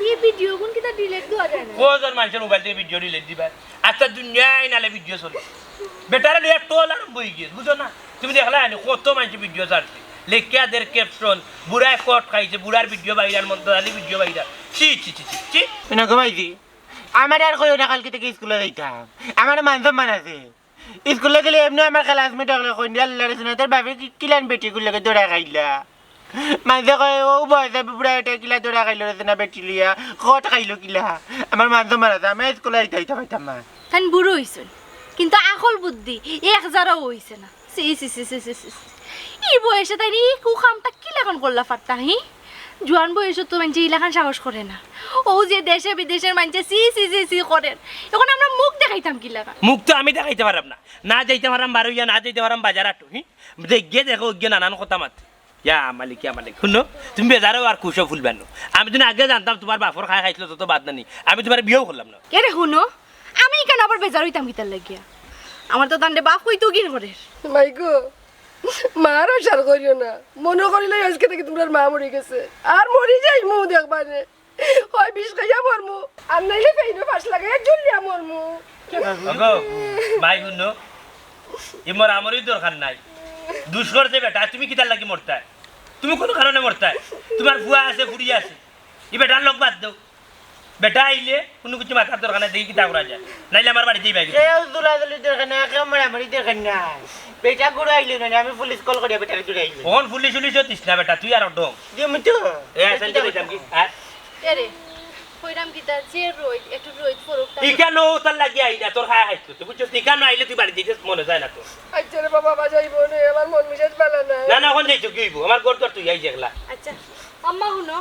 এই ভিডিও কোন কিতা ডিলিট দেওয়া যায় না কজন মানুষের মোবাইল থেকে ভিডিও ডিলিট দিবা আচ্ছা দুনিয়ায় নালে ভিডিও চলে বেটারে লিয়ে টোল আর বই গিয়ে বুঝো না তুমি দেখলা আনি কত মানুষ ভিডিও ছাড়ছে লেখিয়া দের ক্যাপশন বুড়ায় কট খাইছে বুড়ার ভিডিও বাইরার মন্ত্রালি ভিডিও বাইরা চি না ঘুমাইছি আমার আর কই না কালকে থেকে স্কুলে যাইতাম আমার মান আছে স্কুলে গেলে এমনি আমার ক্লাসমেট হলে কই আল্লাহ রে তোর বাপে কিলান বেটি গুলোকে দৌড়া খাইলা মানুষে কয় ও বয়সে বুড়া এটা কিলা দৌড়া খাইলো রে না বেটি লিয়া কট খাইলো কিলা আমার মান আছে আমি স্কুলে যাইতে পাইতাম না তাই বুড়ো হইছেন কিন্তু আকল বুদ্ধি 1000ও হইছে না সি এই বয়সে তাই ই কু কামটা কি লাগান করলা পারতা হি জোয়ান বয়সে তো মানে ইলাকান সাহস করে না ও যে দেশে বিদেশের মানুষে সি করেন এখন আমরা মুখ দেখাইতাম কি লাগা মুখ তো আমি দেখাইতে পারলাম না যাইতে পারলাম বারোইয়া না যাইতে পারলাম বাজার আটু গিয়ে দেখো গিয়ে নানান কথা মাতে মালিক শুনো তুমি বেজারও আর খুশো ফুলবেন আমি তুমি আগে জানতাম তোমার বাপর খাইছিল তো বাদ নানি আমি তোমার বিয়েও করলাম না কে রে শুনো আমি কেন আবার বেজার হইতাম কিতার লাগিয়া আমার তো তান্ডে বাপ কইতো কিন করে মাইগো মার আশার করিও না মনে করিলে আজকে থেকে তোমার মা মরে গেছে আর মরি যাই মু দেখবানে হয় বিষ খাইয়া মরমু আর নাইলে ফেইনো ফাঁস লাগাইয়া ঝুলিয়া মরমু মাই শুনো ইমর আমারই দরকার নাই দুষ করছে বেটা তুমি কিতার লাগি মরতায় তুমি কোনো কারণে মরতায় তোমার বুয়া আছে বুড়ি আছে ই বেটার লোক বাদ দাও বেটা আইলে কোনো কিছু মাথার দরকার নাই দেখি কিতা করা যায় নাইলে আমার বাড়িতেই বাইরে কেউ দোলাদলি দরকার না কেউ মারামারি দরকার নাই বেটা ঘুরে আইলে না আমি পুলিশ কল করি বেটার ঘুরে আইলে কোন পুলিশ দিস না বেটা তুই আর ডং আমি তো শান্তি কইতাম কি কে রে কইরাম কিতা যে রইত একটু রইত ফরক ইকানো তার লাগি আইলা তোর খায় হাইতো তুই বুঝছিস ইকানো আইলে তুই বাড়ি দিতে মনে যায় না তো আচ্ছা রে বাবা বাজাইবো নে আমার মন মিজাজ ভালো না না এখন যাইছো কি হইব আমার গোর তোর তুই আই দেখলা আচ্ছা আম্মা শুনো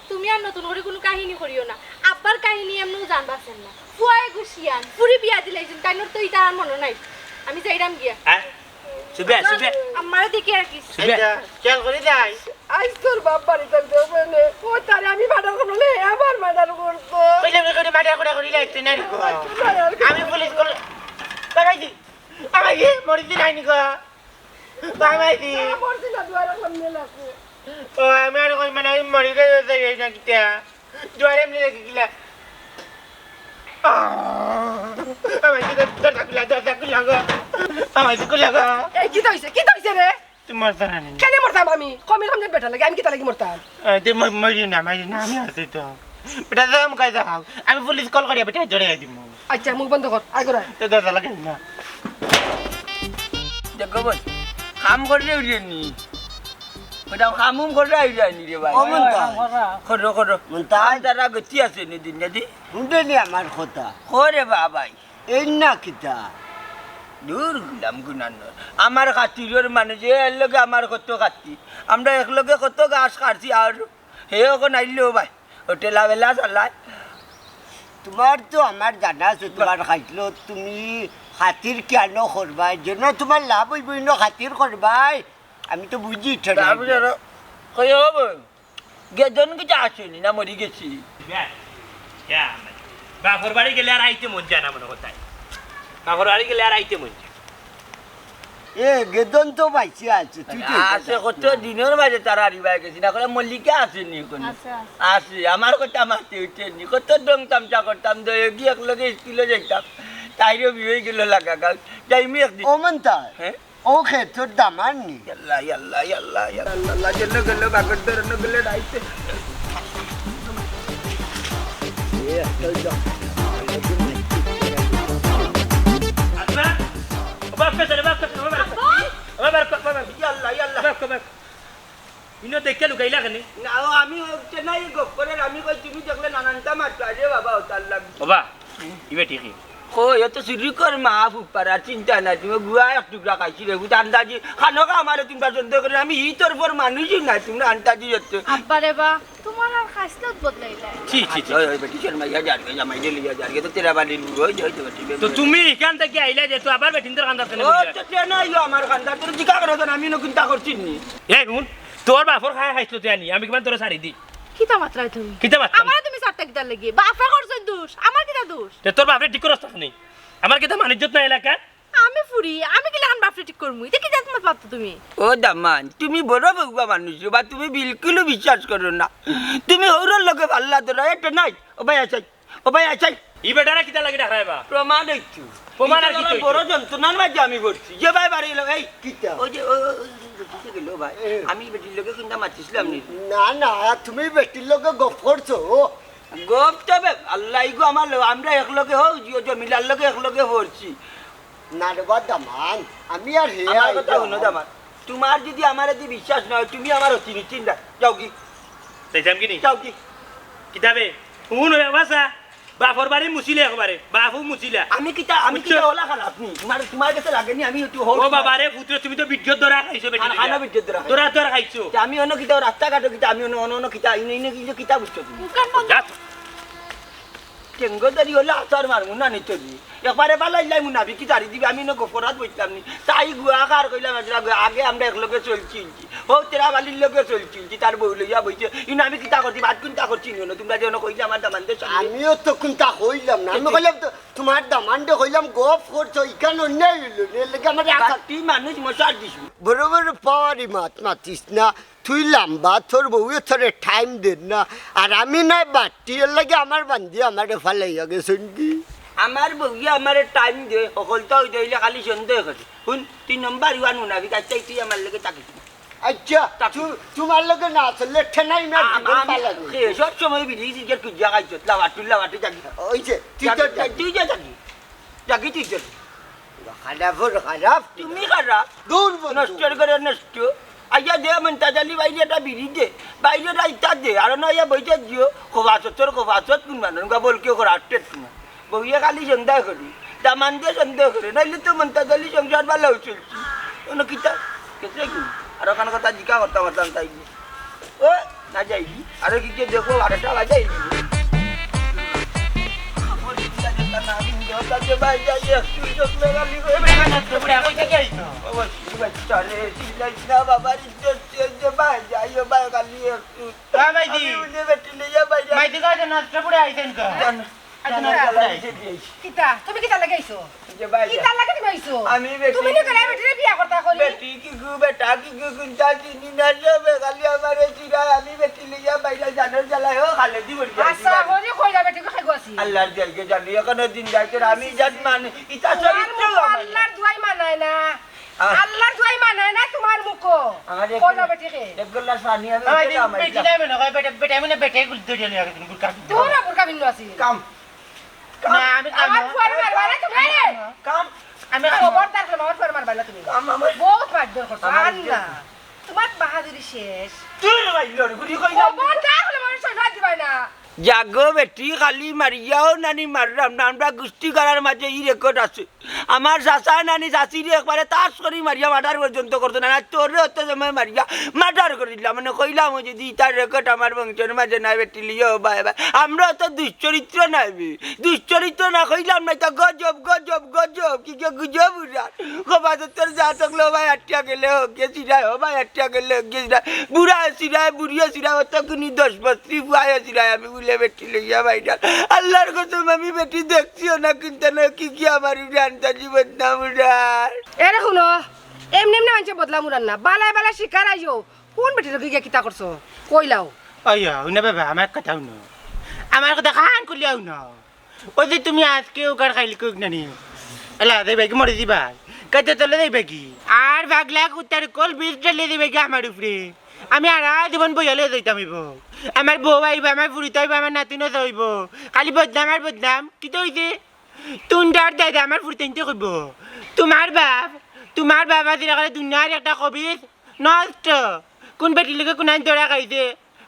তুমি আর নতুন করে কোনো কাহিনী করিও না আব্বার কাহিনী এমনও জানবাছেন না ফুয়ায় গুছিয়ান পুরি বিয়া দিলাইছেন তাইনোর তো ইটা আর মনে নাই আমি যাইরাম গিয়া হ্যাঁ সুবে আমারে দেখে রাখিস চল করে যাই আজ তোর বাপ বাড়ি থাকতে হবে না ও তারে আমি মার্ডার করলে আবার মার্ডার করতো কইলে আমি করে মার্ডার করে লাগতে না রিকো আমি পুলিশ কল করাইছি আমাকে মরিতে নাই নিকো বামাইছি মরছি না দুয়ার সামনে লাগছে ও আমি আর কই মানে মরি গেছে যাই না কিটা জোরে এমনি দেখি কিলা আমাকে দরজা খুলা গো আমাকে খুলা গো এই কি হইছে রে তুমি মরতা না কেন মরতাম আমি কমে কম বেটা লাগে আমি কিতা লাগি মরতাম তুই মরি না আমি আছি তো বেটা যাম কাই যাও আমি পুলিশ কল করি বেটা জড়ে দিম আচ্ছা মুখ বন্ধ কর আগরা তো দরজা লাগে না দেখো বল কাম করে উড়িনি ওটা কামুম করে আইরানি রে ভাই করো তাই তারা গতি আছে নি দিন দি শুনলি আমার কথা করে বাবাই এই না কিতা দূর গুলাম গুনান আমার খাতিরের মানে যে এর লগে আমার কত খাতি আমরা একলগে কত গাছ কাটছি আর হে ওখানে আইলো ভাই হোটেলা বেলা চালাই তোমার তো আমার জানা আছে তোমার খাইছিল তুমি খাতির কেন করবাই যেন তোমার লাভ হইব না খাতির করবাই আমি তো বুঝি তারপরে কই হবে গেজন কিছু আসেনি না মরি গেছি বাপর বাড়ি গেলে আর আইতে মন যায় না মনে কোথায় বাপর বাড়ি গেলে আর আইতে মন যায় এ গেদন তো বাইছে আছে তুই তো আছে কত দিনের মাঝে তারা আরিবাই গেছি না করে মল্লিকা আসেনি কোনো আসে আমার কথা মারতে উঠেনি কত ডং তামচা করতাম দয়ে গিয়ে একলগে স্কুলে যাইতাম তাইরও বিয়ে গেল লাগা গাল যাইমি একদিন ও মনতা হ্যাঁ ও ক্ষেত্র দামান নি ইয়াল্লা ইয়াল্লা ইয়াল্লা ইয়াল্লা জন্য গেল বাগর ধরন গেল রাইতে আচ্ছা বাপ কে চলে বাপ কে ইয়াল্লা ইয়াল্লা ইনো দেখে লুকাইলা কেন না আমি চেন্নাই গপ করে আমি কই তুমি দেখলে নানানটা মারতো আরে বাবা ওতার লাগবে বাবা ইবে ঠিকই ও এত চুরি কর মা ফুপারা চিন্তা নাই তুমি গুয়া এক টুকরা খাইছি রে বুঝ আন্দাজি খানোকা আমার তুমি পছন্দ করে আমি ই তোর পর মানুষই না তুমি আন্দাজি হচ্ছে আব্বা রে বা তোমার আর খাসলত বদলাইলা ছি ছি ছি ওই ওই বেটি শর্মাইয়া যার গে জামাই দিলি যার গে তো তেরা বাড়ি রই যাই তো বেটি তো তুমি এখান থেকে আইলা যে তো আবার বেটিন্দর কান্দার কেন ও তো তেনা ইও আমার কান্দা তোর জিকা করে তো আমি নকুনতা করছি নি এই নুন তোর বাপর খায় খাইছো তুই আনি আমি কিমান তোর সারি দি কিতা মাত্রায় তুমি কিতা মারতাম আমার তুমি সাতটা কিতা লাগি বাপে করছেন দোষ আমার কিতা দোষ তে তোর বাপরে ঠিক করছ নেই আমার কিতা মানিজ্জত না এলাকা আমি ফুরি আমি কি লাগান বাপরে ঠিক করমু এটা কি জাত মত পাবতো তুমি ও দামান তুমি বড় বউবা মানুষ বা তুমি বিলকুল বিশ্বাস করো না তুমি ওর লগে ভাল্লা ধরা এটা নাই ও ভাই আছাই ই বেটারা কিতা লাগি ডাকাইবা প্রমাণ হইছু প্রমাণ আর কি কইছো? বড় যন্ত্রণার মাঝে আমি করছি যে ভাই বাড়ি লাগাই কিতা ওই যে বুঝতে গেল ভাই আমি বেটির লোকে কিন্তু মারছিলাম নি না না তুমি বেটির লগে গপ করছো গপ তবে আল্লাহ গো আমার আমরা একলগে হও জিও জমিলার লগে একলগে পড়ছি না রে বা দামান আমি আর হে আমার কথা শুনো দামান তোমার যদি আমার যদি বিশ্বাস না হয় তুমি আমার অতি চিন্তা যাও কি তাইছাম কি নি যাও কি কিতাবে হুন বাসা বাপর বাড়ি মুছিলে একবারে বাপু মুছিলা আমি কিটা ওলা খারাপ নি তোমার কাছে লাগেনি আমি একটু হও ও বাবারে পুত্র তুমি তো বিদ্যুৎ ধরা খাইছো বেটি খানা বিদ্যুৎ ধরা তোরা তোরা খাইছো আমি অন্য কিটা রাস্তা ঘাটো কিটা আমি অন্য কিটা ইনে কিছু কিটা বুঝছো তুমি মুখান বন্ধ যা টেঙ্গো দাঁড়ি হলে আচার মারমু না নিত কি একবারে পালাই লাই মুনাফি কি দাঁড়ি দিবি আমি গফরাত বসলাম নি তাই গুয়া কার কইলাম আগে আমরা একলগে চলছি ও তেরা বালির লগে চলছি তার বউ লইয়া বইছে ইনো আমি কিতা করছি ভাত কিনতা করছি না তোমরা যেন কইলে আমার দামান দে আমিও তো কোনটা হইলাম না আমি কইলাম তো তোমার দামান্ডে হইলাম গপ করছো ইকান অন্যায় হইল লেগে আমার বাকি মানুষ মশার দিছু বড় বড় পাওয়ারি মাতিস না তুই লম্বা তোর বউয়ে তোরে টাইম দেন না আর আমি নাই বাটি লাগে আমার বান্ধি আমার ফালাইয়া গেছেন কি আমার বউয়া আমার টাইম দে সকলটা হইতে হইলে খালি সন্দেহ করে শুন তুই নম্বর ওয়ান মুনাফি কাচ্চাই তুই আমার লগে তাকিস আচ্ছা তোমার লগে না চললে ঠেনাই না জীবন পালাবে সব সময় বিলি সিগার কুজা খাইছ লাভাটু জাগি ওই যে তুই তো তুই যা জাগি তুই যা খারাপ তুমি খারাপ দূর নষ্ট করে নষ্ট আইয়া দে মনটা জালি বাইরে একটা বিড়ি দে বাইরে রাইতা দে আর না ইয়া বইতে দিও খোবাচত কোন মানুষ বল কেউ করে আটটেট কোন বউয়ে খালি সন্দেহ করি দামান দিয়ে সন্দেহ করে নাইলে তো মনটা জালি সংসার ভালো চলছি কোনো কিতা কেসে কি আর ওখানে কথা জিকা করতাম তাই ও না যাইবি আর কি কে দেখো 12টা বাজাই কিতা তুমি কিতা লাগাইছো কিতা লাগা তুমি আইছো তুমি নি করে বেটিরে বিয়া করতা করি বেটি কি গু বেটা কি গু কুনতা চিনি না যাবে খালি আমারে চিরা আমি বেটি লিয়া বাইরে জানার জ্বালা হো খালে দি বলি আচ্ছা হরি কইলা বেটিকে খাই গছি আল্লাহর জলকে জানি এখন দিন যাইতে আমি জাত মানে ইতা চরিত্র আল্লাহর দুয়াই মানায় না আল্লাহর দুয়াই মানায় না তোমার মুখো কইলা বেটিকে দেখলা সানি আমি বেটি যাবে না বেটা বেটা মানে বেটে গুল ধরে নিয়ে গেছেন গুল কাটি তোরা বুরকা বিনু আছি কাম না আমি আমার ফুয়ার মারবা না তুমি কাম আমি খবরদার করে আমার ফুয়ার মারবা না তুমি কাম আমার বহুত মারধর করছো আল্লাহ তোমার বাহাদুরি শেষ তুই বাইরে গুলি কইলাম খবরদার করে মানুষ সহায় দিবাই না জাগো বেটি খালি মারিয়াও নানি মারলাম না আমরা গুষ্টি করার মাঝে ই রেকর্ড আছে আমার চাচা নানি চাচিরে একবারে তাস করি মারিয়া মার্ডার পর্যন্ত করতো না তোর অত সময় মারিয়া মার্ডার করে দিলাম মানে কইলাম যদি তার রেকর্ড আমার বংশের মাঝে নাই বেটি লিও ভাই আমরা তো দুশ্চরিত্র নাইবি দুশ্চরিত্র না কইলাম না তা গজব গজব গজব কি কে গুজব উড়ার খোবা তোর যা থাকলো ভাই আটটা গেলে হোকে সিরায় হো ভাই আটটা গেলে হোকে সিরায় বুড়া সিরায় বুড়িয়া সিরায় অত কুনি 10 বছর বুয়া সিরায় আমি বেটি লইয়া বাইরা আল্লাহর কসম আমি বেটি দেখছিও না কিন্তু না কি আমার আন্তা জীবন নাম উড়ার এরে শুনো এমনি এমনি মানুষে বদলা মুরান না বালায় বালা শিকার আইও কোন বেটির লগে গিয়া কিতা করছো কইলাও অয়া শুনে বাবা আমার কথা শুনো আমার কথা খান করলিয়াও না ওই যে তুমি আজকে ওকার খাইলি কোক নানি এলা দেবে কি মরে দিবা কাজে চলে দেবে কি আর বাগলা কুত্তার কল বীজ চলে দেবে কি আমার উপরে আমি আর জীবন বইয়ালে যাইতাম হইব আমার বউ আইব আমার ফুরিতে হইব আমার নাতিনও যাইব খালি বদনাম আর বদনাম কি তো হইছে তুন্ডার দাদা আমার ফুরিতে কইব তোমার বাবা যেটা দুনিয়ার একটা কবির নষ্ট কোন বেটির লোকে কোন জোড়া খাইছে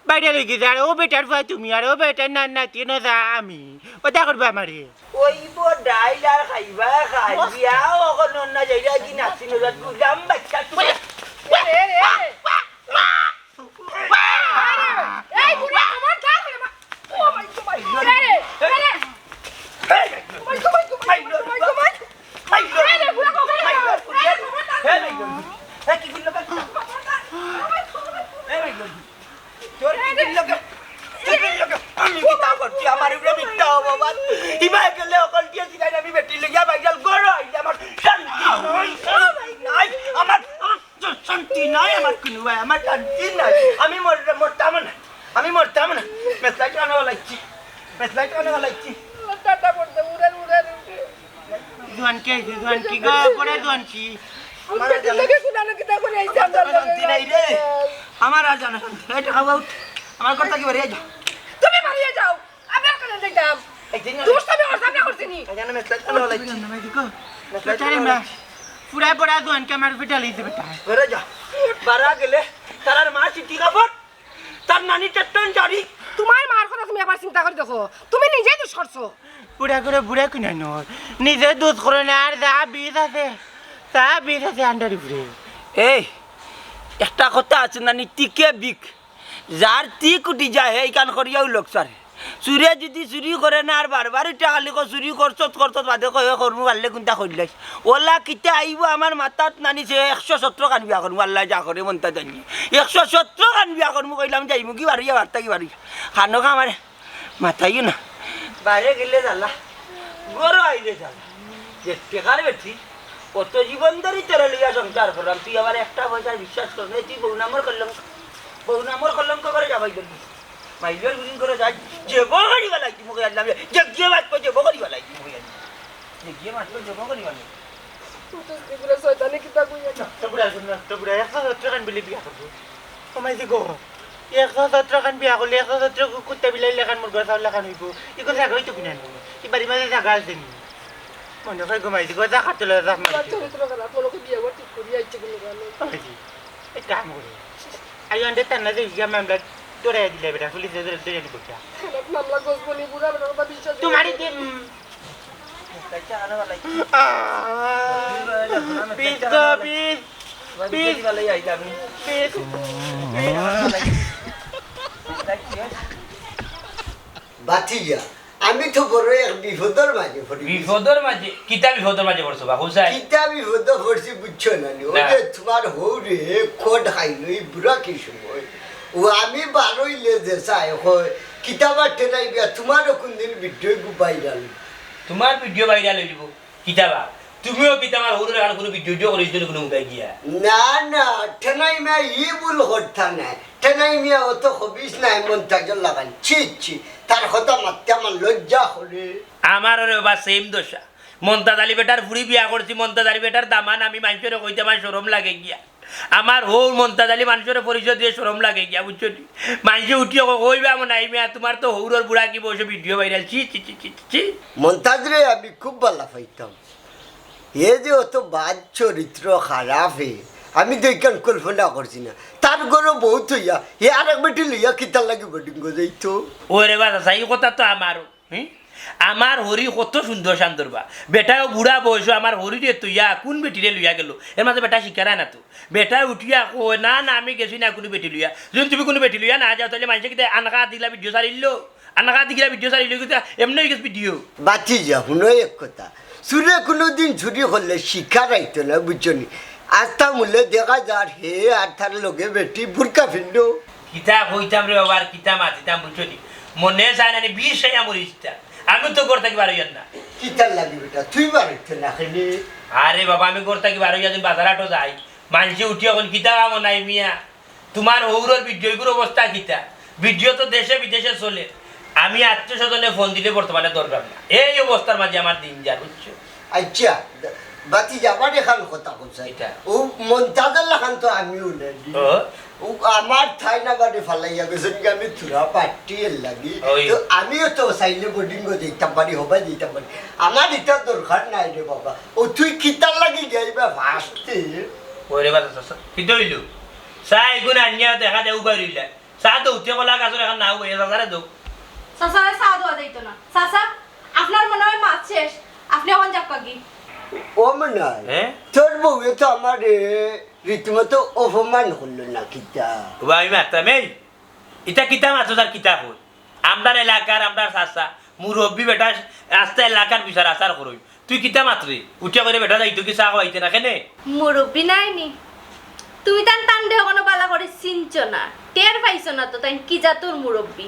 বাইরে লেগে যা আর ও বেটার ভাই তুমি আর ও বেটার নাতি না যা আমি ওটা করবো আমারে ওইব ডাইল আর খাইবা খাইবিয়া অকন না যাইরা কি নাচি নজাত গুলাম বাচ্চা তুমি এই বুড়া আমার কাছে ও মাই গড আমি মরতাম না মেসলাইট আনা লাগছি টাটা পড়তে মুরার জোয়ান কি গো পরে জোয়ান কি কোন বেটির লগে কোনানো কিতা করে আইছে আমরা শান্তি নাই রে আমার আর জানা শান্তি নাই টাকা বাউট আমার কথা কি বাড়িয়ে যাও তুমি বাড়িয়ে যাও আমি আর কেন যাইতাম দোস্ত আমি ওর সামনে করছিনি জানা মেসলাইট আনা লাগছি পুরা পড়া জোয়ান কে আমার পিটা লইছে বেটা ঘরে যা বারা গেলে তার মা চিঠি কাপড় তার নানি চট্টন জারি তোমার মার কথা তুমি আবার চিন্তা করে দেখো তুমি নিজেই দোষ করছো পুরা করে বুড়া কিনা নয় নিজে দুধ করে না আর যা বীজ আছে আন্ডার উপরে এই একটা কথা আছে নানি টিকে বিক যার টিক উঠি যায় এই কান করিয়াও লোক সারে চুরে যদি চুরি করে না আর বারবার এটা খালি চুরি করছত বাদে কয়ে করবো পারলে কোনটা করলে ওলা কিতা আইব আমার মাথাত নানিছে 117 কান বিয়া করবো আল্লাহ যা করে মনটা জানি 117 কান বিয়া করবো কইলাম যাইব কি বাড়িয়া বার্তা কি বাড়ি খানো খা আমার মাথাইও না বাইরে গেলে জ্বালা গরু আইলে জ্বালা যে টেকার বেঠি কত জীবন ধরি তোরা লইয়া সংসার করলাম তুই আবার একটা পয়সার বিশ্বাস কর না তুই বউ নামর কলঙ্ক করে যাবাই করবি মাইলের গুদিন করে যাই যে বগড়ি বালাই তুই মুখে আনলাম যে গিয়ে মাছ যে বগড়ি বালাই তুই মুখে আনলাম যে গিয়ে মাছ যে বগড়ি বালাই এগুলো শয়তানি কিতা কইয়া টুকরা 117 কান বিলে বিয়া করবো কমাই দি গো 117 কান বিয়া করলে 117 কুত্তা বিলাই লেখান মুরগা চাউল লেখান হইব ইগো জায়গা হইতো কিনা কি বাড়ি মাঝে জায়গা আছে নি মনে হয় ঘুমাই দি গো যা খাটলে যা মারি চরিত্র খারাপ মনে বিয়া করে ঠিক করি আইছে কোনো গানে এই কাম করে আই আন্ডারস্ট্যান্ড না যে ইয়া মামলা তোরে দিলে বেটা পুলিশ ধরে দিব কি মামলা গোসবনি বুড়া বেটা কথা বিশ্বাস তোমারই দিন কাইটা আনা বালাই পিস বালাই আইলাম পিস বাতিজা আমি তো বড় এক বিপদের মাঝে পড়ি বিপদের মাঝে পড়ছো বা হুসাই কিতা বিপদ পড়ছি বুঝছো না নি ওই যে তোমার হৌরে কোট খাইলো এই বুড়া কি সময় ও আমি বারইলে যে চাই হয় কিতাবা টেনাই গিয়া তোমারও কোনদিন ভিডিও বাইরাল তোমার ভিডিও ভাইরাল হয়ে যাব কিতাবা তুমিও কি তোমার হরুর এখন কোনো ভিডিও করেছিল কোনো মুখে গিয়া না না টেনাই মিয়া ই ভুল কথা নাই টেনাই মিয়া অত হবিস নাই মন তাজল লাগান ছি তার কথা মারতে আমার লজ্জা করে আমার বা সেম দশা মমতাজ আলী বেটার ফুড়ি বিয়া করছি মমতাজ আলী বেটার দামান আমি মানুষের কইতে আমার শরম লাগে গিয়া আমার হৌ মমতাজ আলী মানুষের পরিচয় দিয়ে শরম লাগে গিয়া বুঝছো মানুষে উঠিয়ে কইবা মনে নাই মিয়া তোমার তো হৌরর বুড়া কি বসে ভিডিও ভাইরাল ছি মমতাজ রে আমি খুব ভালো পাইতাম এ যে অত বাদ চরিত্র খারাপ আমি তো এখান কল্পনা করছি না তার গরো বহুত হইয়া এ আর এক বেটি লইয়া কিতার লাগে বোর্ডিং যাইতো ওরে বাবা সাই কথা তো আমারও আমার হরি কত সুন্দর শান্তর বা বেটাও বুড়া বয়স আমার হরিরে তুইয়া কোন বেটিরে লইয়া গেল এর মাঝে বেটা শিকারা না তো বেটা উঠিয়া কই না আমি গেছি না কোনো বেটি লইয়া যদি তুমি কোনো বেটি লইয়া না যাও তাহলে মানুষে কিন্তু আনকা দিলা ভিডিও সারিল আনকা দিলা ভিডিও সারিল কিন্তু এমনি গেছে ভিডিও বাঁচি যা শুনো এক কথা চুরে কোনোদিন চুরি করলে শিক্ষা রাইতো না বুঝছো নি আস্থা মূল্যে দেখা যার হে আর তার লগে বেটি বুরকা ফিরলো কিতা কইতাম রে বাবার কিতা মাতিতাম বুঝছো নি মনে চায় না বিষ সাইয়া মরিস্তা আমি তো করতে কি বারো না কিতার লাগি বেটা তুই বাড়িতে না খেলে আরে বাবা আমি করতে কি বারো দিন বাজার হাটও যাই মানুষে উঠি এখন কিতা কাম নাই মিয়া তোমার হৌরর ভিডিওগুলোর অবস্থা কিতা ভিডিও তো দেশে বিদেশে চলে আমি আত্মীয় স্বজনে ফোন দিলে বর্তমানে দরকার না এই অবস্থার মাঝে আমার দিন যা বুঝছো আচ্ছা বাতি যাবার এখান কথা বলছে এটা। ও মন্তাজার লাখান তো আমিও নাই ও ও আমার ঠাই না বাড়ি ফালাইয়া গেছেন কি আমি থুরা পাটি লাগি ওই। তো আমিও তো চাইলে বোর্ডিং দিতাম পারি হবা দিতাম পারি আমার এটা দরকার নাই রে বাবা ও তুই কিতার লাগি যাইবা ফার্স্টে ওরে বাবা কিন্তু হইল চা এগুন আনিয়া দেখা দেউ বাড়িলা চা তো উঠে কলা গাছের এখন নাও হয়ে যাবে দৌ চাচারে চা দেওয়া যাইতো না চাচা আপনার মনে হয় মাছ শেষ আপনি এখন যাক কি ও মনে হয় হ্যাঁ তোর বউয়ে তো আমার রীতিমতো অপমান করলো না কিতা ভাই মারতাম এই এটা কিতা মাত্র তার কিতা হল আমদার এলাকার আমদার চাষা মুরব্বী বেটা আস্তে এলাকার বিচার আচার করই তুই কিতা মাত্রে উঠিয়া করে বেটা যাইতো কি চা খাইতে না কেনে মুরব্বী নাইনি তুমি তান তান্ডে কোনো বালা করে চিনছ না টের পাইছো না তো তাই কি যা তোর মুরব্বী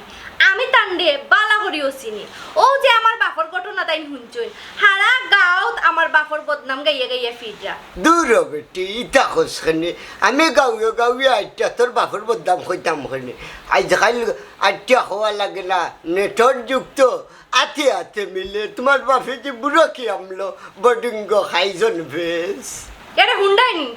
আমি তান্ডে বালা করিও চিনি ও যে আমার বাপর ঘটনা তাই শুনছই হারা গাঁৱত আমার বাপর বদনাম গাইয়া গাইয়া ফিররা দূর বেটি ইটা খোঁজখানে আমি গাঁয়ে গাঁয়ে আইটা তোর বাপের বদাম হইতাম ওখানে আজকাল আইটা হওয়া লাগে না নেটর যুগ তো আতে আতে মিলে তোমার বাপে যে বুড়ো কি আমলো বডিঙ্গ খাইজন বেশ এটা হুন্ডাইনি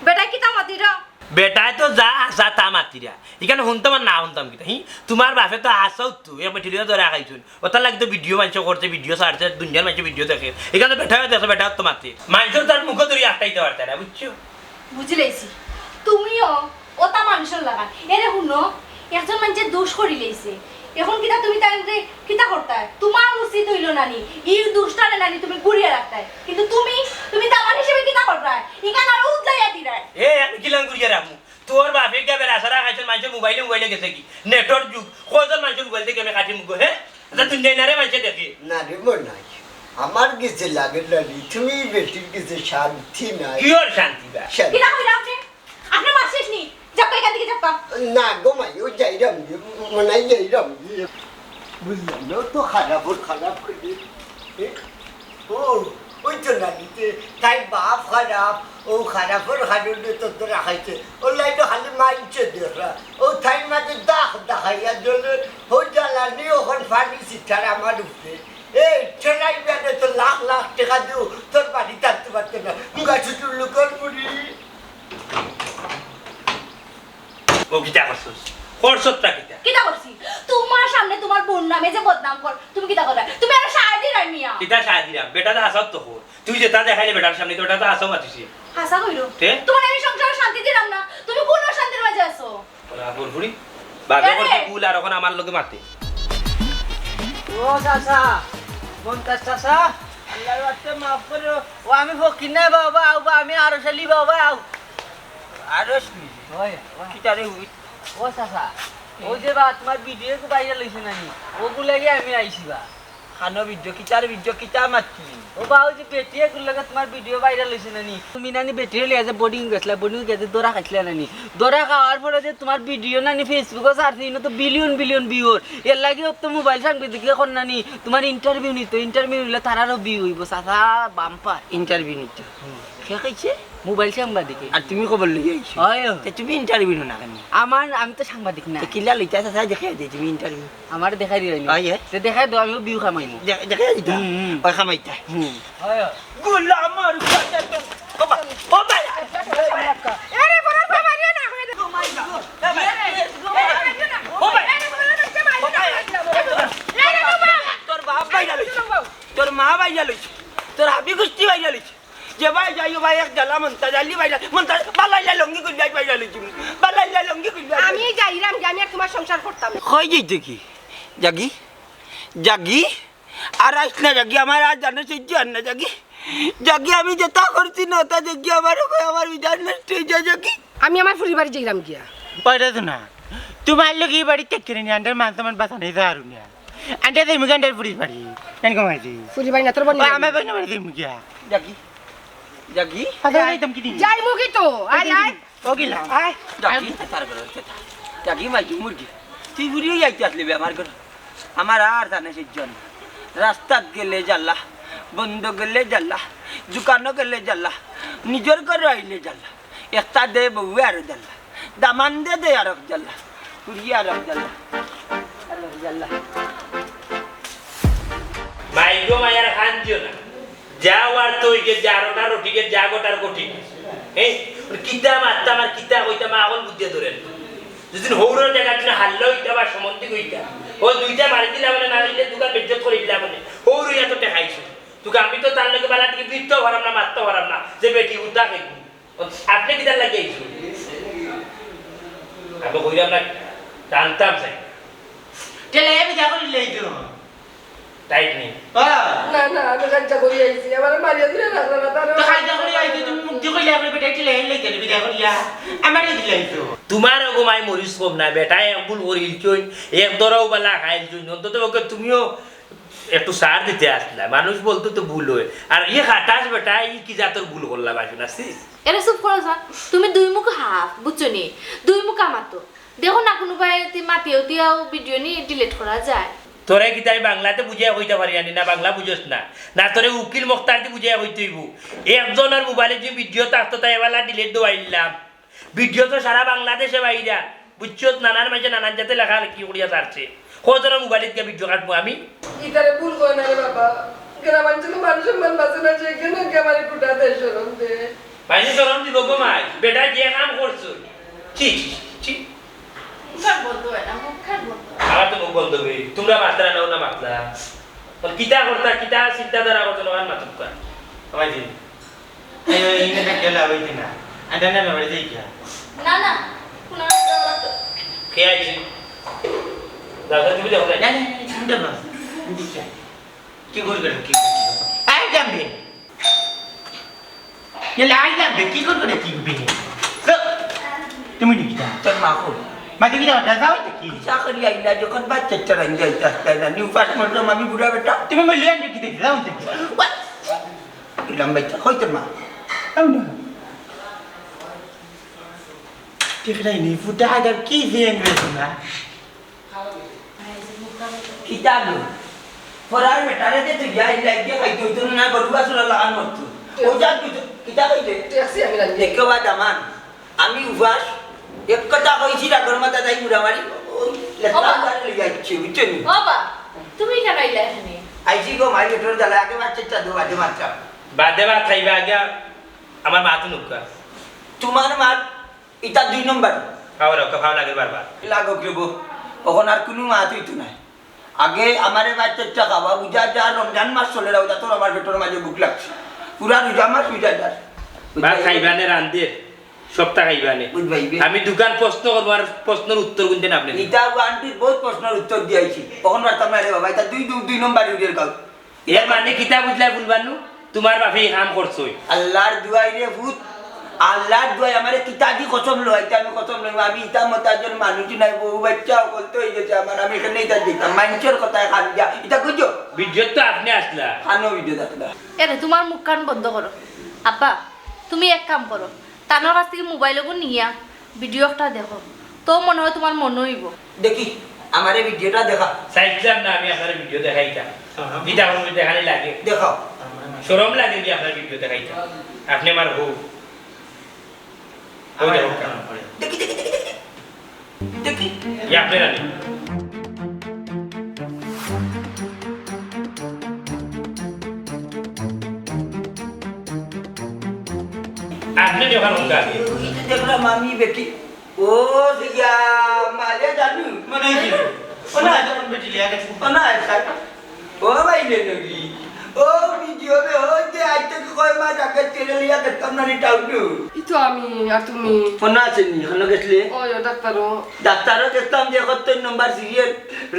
বেটা কি তা মাতিরা বেটায় তো যা আসা তা মাতিরা এখানে শুনতাম আর না শুনতাম কিতা হি তোমার বাপে তো আসাও তো এক বেটিরিয়া ধরে খাইছুন ওটার লাগে তো ভিডিও মানুষ করছে ভিডিও ছাড়ছে দুনিয়ার মানুষ ভিডিও দেখে এখানে বেটা দেখো বেটা তো মাতে মানুষের তার মুখে ধরে আটকাইতে পারতে না বুঝছো বুঝিলাইছি তুমিও ওটা মানুষের লাগা এরে শুনো একজন মানুষের দোষ করি লাইছে এখন কিতা তুমি তাই কিতা করতাই তোমার উচিত হইল নানি ই দুষ্টারে নানি তুমি গুড়িয়ে রাখতাই কিন্তু তুমি দামান হিসেবে কিতা করতাই ইকান আর উদলাইয়া দিরাই এ আমি কিলাম করিয়া রাখবো তোর বাপে কে বেড়া সারা খাইছেন মানুষের মোবাইলে গেছে কি নেটর যুগ কয়জন মানুষের মোবাইল থেকে আমি কাটি মুখ হ্যাঁ দুনিয়ায় নারে মানুষে দেখে না রে নাই আমার কাছে লাগে না রে, তুমি বেটির কাছে শান্তি নাই কিওর শান্তি বা শান্তি কিতা কইরা আপনি মাছ শেষ নি যাপ্পা এখান থেকে যাপ্পা না গো মাই ও যাইরাম মনে যাইরাম বুঝলাম না তো খারাপ করে ও ওই তো নানিতে তাই বাপ খারাপ ও খারাপর খারণে তো তোরা খাইছে ও লাইটো খালি মাইছে দেখা ও তাই মাঝে দেখাইয়া জলে ও জ্বালানি ওখান ফানি শিক্ষার আমার উপরে এই চেনাই বেড়ে তো লাখ লাখ টাকা দিও তোর বাড়ি থাকতে পারতে না গাছে তোর লোকের মুড়ি ও কিতা করছস করছসটা কিতা কিতা করছি তোমার সামনে তোমার বোন নামে যে বদনাম কর তুমি কিতা করবে তুমি আর সাহায্য দিরাই মিয়া কিতা সাহায্য দিলাম বেটা তো আসাত তো হল তুই যেটা দেখাইলে বেটার সামনে তো ওটা তো আসাও মাতিছি হাসা কইরো তে? তোমার আমি সংসারে শান্তি দিলাম না তুমি কোন শান্তির মাঝে আছো ওরা ফুরফুরি বাজে আরে! করতে কুল আর এখন আমার লোকে মারতে ও চাচা মন্তাজ চাচা আল্লাহর বাস্তে মাফ করো ও আমি ফকির নাই বাবা আও বা আমি আরো শালি বাবা আও আরস হয় কিতারে হুই ও চাচা ও যে বা তোমার ভিডিও কো বাইরে লইছে নানি ওগু লাগি আমি আইছি বা খানো ভিডিও কিতা মাতি ও বা ও যে বেটিয়ে গুলো লাগে তোমার ভিডিও বাইরে লইছে নানি তুমি নানি বেটিয়ে লিয়ে যে বোর্ডিং গেছলা বোর্ডিং গেছে দরা খাইছলা নানি দরা খাওয়ার পরে যে তোমার ভিডিও নানি ফেসবুকে ছাড়ছি ইনো তো বিলিয়ন বিলিয়ন ভিউর এর লাগি তো মোবাইল সাংবাদিক এখন নানি তোমার ইন্টারভিউ নিতো ইন্টারভিউ নিলে তারারও ভিউ হইব চাচা বাম্পার ইন্টারভিউ নিতে কে কইছে মোবাইল সাংবাদিকে আর তুমি খবর লই আইছো হয় তে তুমি ইন্টারভিউ না কেন আমি তো সাংবাদিক না কিলা লইতা চাচা দেখে দে তুমি ইন্টারভিউ আমার দেখাই দিলাম আইয়ে তে দেখাই দাও আমি ভিউ খামাইমু দেখে দিতা ওই খামাইতা হয় গোলামার কথা ও ভাই আরে বড় বাবা নিয়ে না হয়ে দেখো মাই তোর বাপ বাইরা লইছে তোর মা বাইরা লইছে তোর হাবি গুষ্টি বাইরা লইছে যে ভাই যাইও ভাই এক জ্বালা মন্তা জালি বাইরা মন্তা বালাইলা লঙ্গি কই যাই বাইরা লইছি বালাইলা লঙ্গি কই আমি যাইরাম যে আমি আর তোমার সংসার করতাম না কই যাইতে কি জাগি জাগি আর আইস না জাগি আমার আর জানে সহ্য আর না জাগি জাগি আমি যেটা করছি না তা জাগি আমার বিধান নষ্ট হয়ে যায় জাগি আমি আমার ফুলি বাড়ি যাইরাম গিয়া পারে তো না তোমার লোক এই বাড়ি টেক করে নি আন্ডার মান তোমার বাসানে যারু না আন্ডার দেই মুগে আন্ডার পুলিশ বাড়ি কেন কমাইছি ফুলি বাড়ি না তোর বনি আমি বাড়ি না বাড়ি দেই মুগিয়া জাগি জাগি কথা যাইতাম কি দিন যাই মুখি তো আয় আয় ও গিলা আয় জাগি তার ঘর জাগি মাইজি মুরগি তুই বুড়িও যাইতে আসলি বে আমার ঘর আমার আর জানে সহ্য না রাস্তাত গেলে জ্বালা বন্ধ গেলে জ্বালা দোকানও গেলে জ্বালা নিজের ঘরে আইলে জ্বালা একটা দে বউ আর জ্বালা দামান দে আর জ্বালা পুরিয়া আর জ্বালা জ্বালা মাইগো মায়ার খানজিও না যাও আর তুই গে যারোটা রুটিকে যা গোটার কোটি এই কিতা মারতাম আর কিতা কইতাম আগল বুদ্ধি ধরেন যদি হৌরের জায়গা তুমি হাল্লা হইতা বা সমন্তি কইতা ও দুইটা মারি দিলা মানে না দিলে দোকান বেজ্জত করে দিলা মানে হৌর ইয়া তো দেখাইছো তোকে আমি তো তার লগে বালা থেকে বিটতে পারাম না মারতে পারাম না যে বেটি উঠা খাইবো আপনি কিতার লাগিয়েছো আমি কইরাম না জানতাম চাই চলে আমি যা করি লই তো টাইট নেই না না আমি কাজটা করি আইছি আমার মারিয়া দিলে লাগলো না তার তো খাই যা করি আইতো তুমি মুখ দিয়ে কইলে আপনি বেটা চলে লই গেলে বিদা করিয়া আমারে দিলাই তো তোমার গোমাই মরিস কম না বেটাই ভুল করিল চই এক দরাও বালা খাইল চই অন্তত ওকে তুমিও একটু সার দিতে আসলা মানুষ বলতো তো ভুল হয় আর ইয়ে খাটাস বেটা ই কি জাতর ভুল করলা বাসু নাসি এটা চুপ করো যান তুমি দুই মুখ হাফ বুঝছো নি দুই মুখ আমাতো দেখো না কোনো ভাই মাতিও দিয়াও ভিডিও নি ডিলিট করা যায় তোরে কি তাই বাংলাতে বুঝাইয়া কইতে পারি আনি না বাংলা বুঝোস না না তোরে উকিল মুখতারতে বুঝাইয়া কইতে হইব একজনের মোবাইলে যে ভিডিও থাকতো তাই এবেলা ডিলিট দেওয়াইলাম ভিডিও তো সারা বাংলাদেশে বাইরা বুঝছো নানার মাঝে নানান জাতে লেখা কি করিয়া যাচ্ছে কজনের মোবাইলে গিয়ে ভিডিও কাটবো আমি ইতারে ভুল করে না রে বাবা গ্রামাঞ্চলে মানুষ সম্মান বাঁচে না সেখানে আমার কুটা দেশ শরম দে বাইরে সরম দিব গো মাই বেটা যে কাম করছো ঠিক ঠিক মুখ বন্ধ হয় না মুখ বন্ধ আমার তো মুখ বন্ধ করি তোমরা মাত্রা নাও না মাতলা বল কিতা করতা কিতা চিন্তাধারা করছো না মাতুক কর আমার দিন এই ইনে গেলা হইতে না আদা না মেরে দেই কি না না কোন কে আইছি দাদা তুমি দেখো না না শুনতে না দিচ্ছা কি করবে কি আই যাবে এলা আই যাবে কি করবে কি করবে তুমি নিকিতা তোর মাকো মাঝে কি যাও যাও কি চাকরি আইলা যখন বাচ্চা চড়াই যাইতা না নিউ পাস মতো আমি বুড়া বেটা তুমি মই লিয়ে কি দেখি যাও দেখি লম্বাই কই তোর মা আমনা দেখলাই নি ফুটা আদার কি দেন না কিতাবু ফরার বেটারে যে তুই যাই লাগে কই তুই তো না গড়ুয়া সুরা লাগান মত ও যা কিতাব হইতে ট্যাক্সি আমি রাখি দেখবা দামান আমি উবাস এক কথা কইছি রাগর মাথা যাই মুড়া মারি ওই লেখা করে লিয়ে যাচ্ছে বুঝছেন বাবা তুমি কেন আইলা এখানে আইছি গো মাই বেটর জ্বালা আগে বাচ্চা দো বাদে মাত্রা বাদে ভাত খাইবা আগে আমার মা তো নুকা তোমার মা এটা 2 নম্বর খাওয়া রাখো খাওয়া লাগে বারবার লাগো কেব ওখন আর কোনো মা তুইতো নাই আগে আমারে বাচ্চা খাওয়া বুঝা যা রমজান মাস চলে রাও তোর আমার পেটের মাঝে বুক লাগছে পুরা রোজা মাস বুঝা যা ভাত খাইবানে রান্ধে সপ্তাহ খাইবানে বুঝবাইবে আমি দোকান প্রশ্ন করবো আর প্রশ্নের উত্তর কোনতে না আপনি ইটা আন্টির বহুত প্রশ্নের উত্তর দিয়েছি তখন বার্তাম রে বাবা এটা 2 নম্বর ইউরিয়ার কাউ এর মানে কিতা বুঝলাই ভুলবানু তোমার বাপে কাম করছই আল্লাহর দুয়াই রে ভূত আল্লাহর দুয়াই আমারে কিতা দি কসম লইতে আমি কসম লই আমি ইটা মতাজন মানুষ নাই বউ বাচ্চা বলতে হই গেছে আমার আমি এখানে ইটা দিতাম মানুষের কথা খান যা এটা কইছো ভিডিও তো আপনি আসলা খানো ভিডিও দেখলা এরে তোমার মুখ কান বন্ধ করো আব্বা তুমি এক কাম করো তানোর কাছ থেকে মোবাইলও নিয়া ভিডিও একটা দেখো তো মনে হয় তোমার মনে হইব দেখি আমারে ভিডিওটা দেখা চাইছিলাম না আমি আপনার ভিডিও দেখাইতাম গীতা আমার দেখানি লাগে দেখাও শরম লাগে যে আপনার ভিডিও দেখাইতাম আপনি আমার বউ ও দেখো দেখি দেখি দেখি দেখি ইয়া আপনার আনি আপনি যখন উঠা দেখলাম আমি বেটি ও দিয়া মালে জানু মানে কি ওনা যখন বেটি লিয়া গেছে ওনা সাই ও ভাই লে নগি ও ভিডিও মে হইতে আইতে কয় মা ডাকে তেলে লিয়া দেখতাম না টাউডু ইতো আমি আর তুমি ওনা আছেনি হলো গেছলে ওই ডাক্তারও ডাক্তারও দেখতাম যে 71 নম্বর সিরিয়াল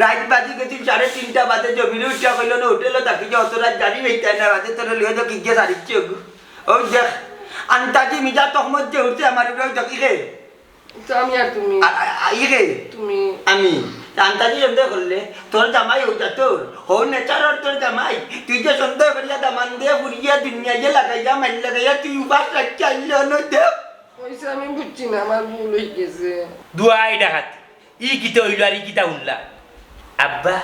রাত বাজি গেছি 3:30 বাজে জমিলে উঠা কইলো না হোটেলে থাকি যে অত রাত গাড়ি হইতে না বাজে তোর লিয়ে তো কি গিয়ে সারিচ্ছে ও দেখ আন্তাজি মিজা তহমত যে উঠছে আমার উপরে দেখি রে ইতো আমি আর তুমি ইরে তুমি আমি আন্তাজি সন্দেহ করলে তোর জামাই হইতা তোর হো নেচার তোর জামাই তুই যে সন্দেহ করিয়া দামান দিয়ে ফুরিয়া দুনিয়া যে লাগাইয়া মাইল লাগাইয়া তুই উপাস রাখতে আইল না দে ওইসে আমি বুঝছি না আমার ভুল হয়ে গেছে দুয়াই ডাকাত ই কিতা হইল আর ই কিতা উনলা আব্বা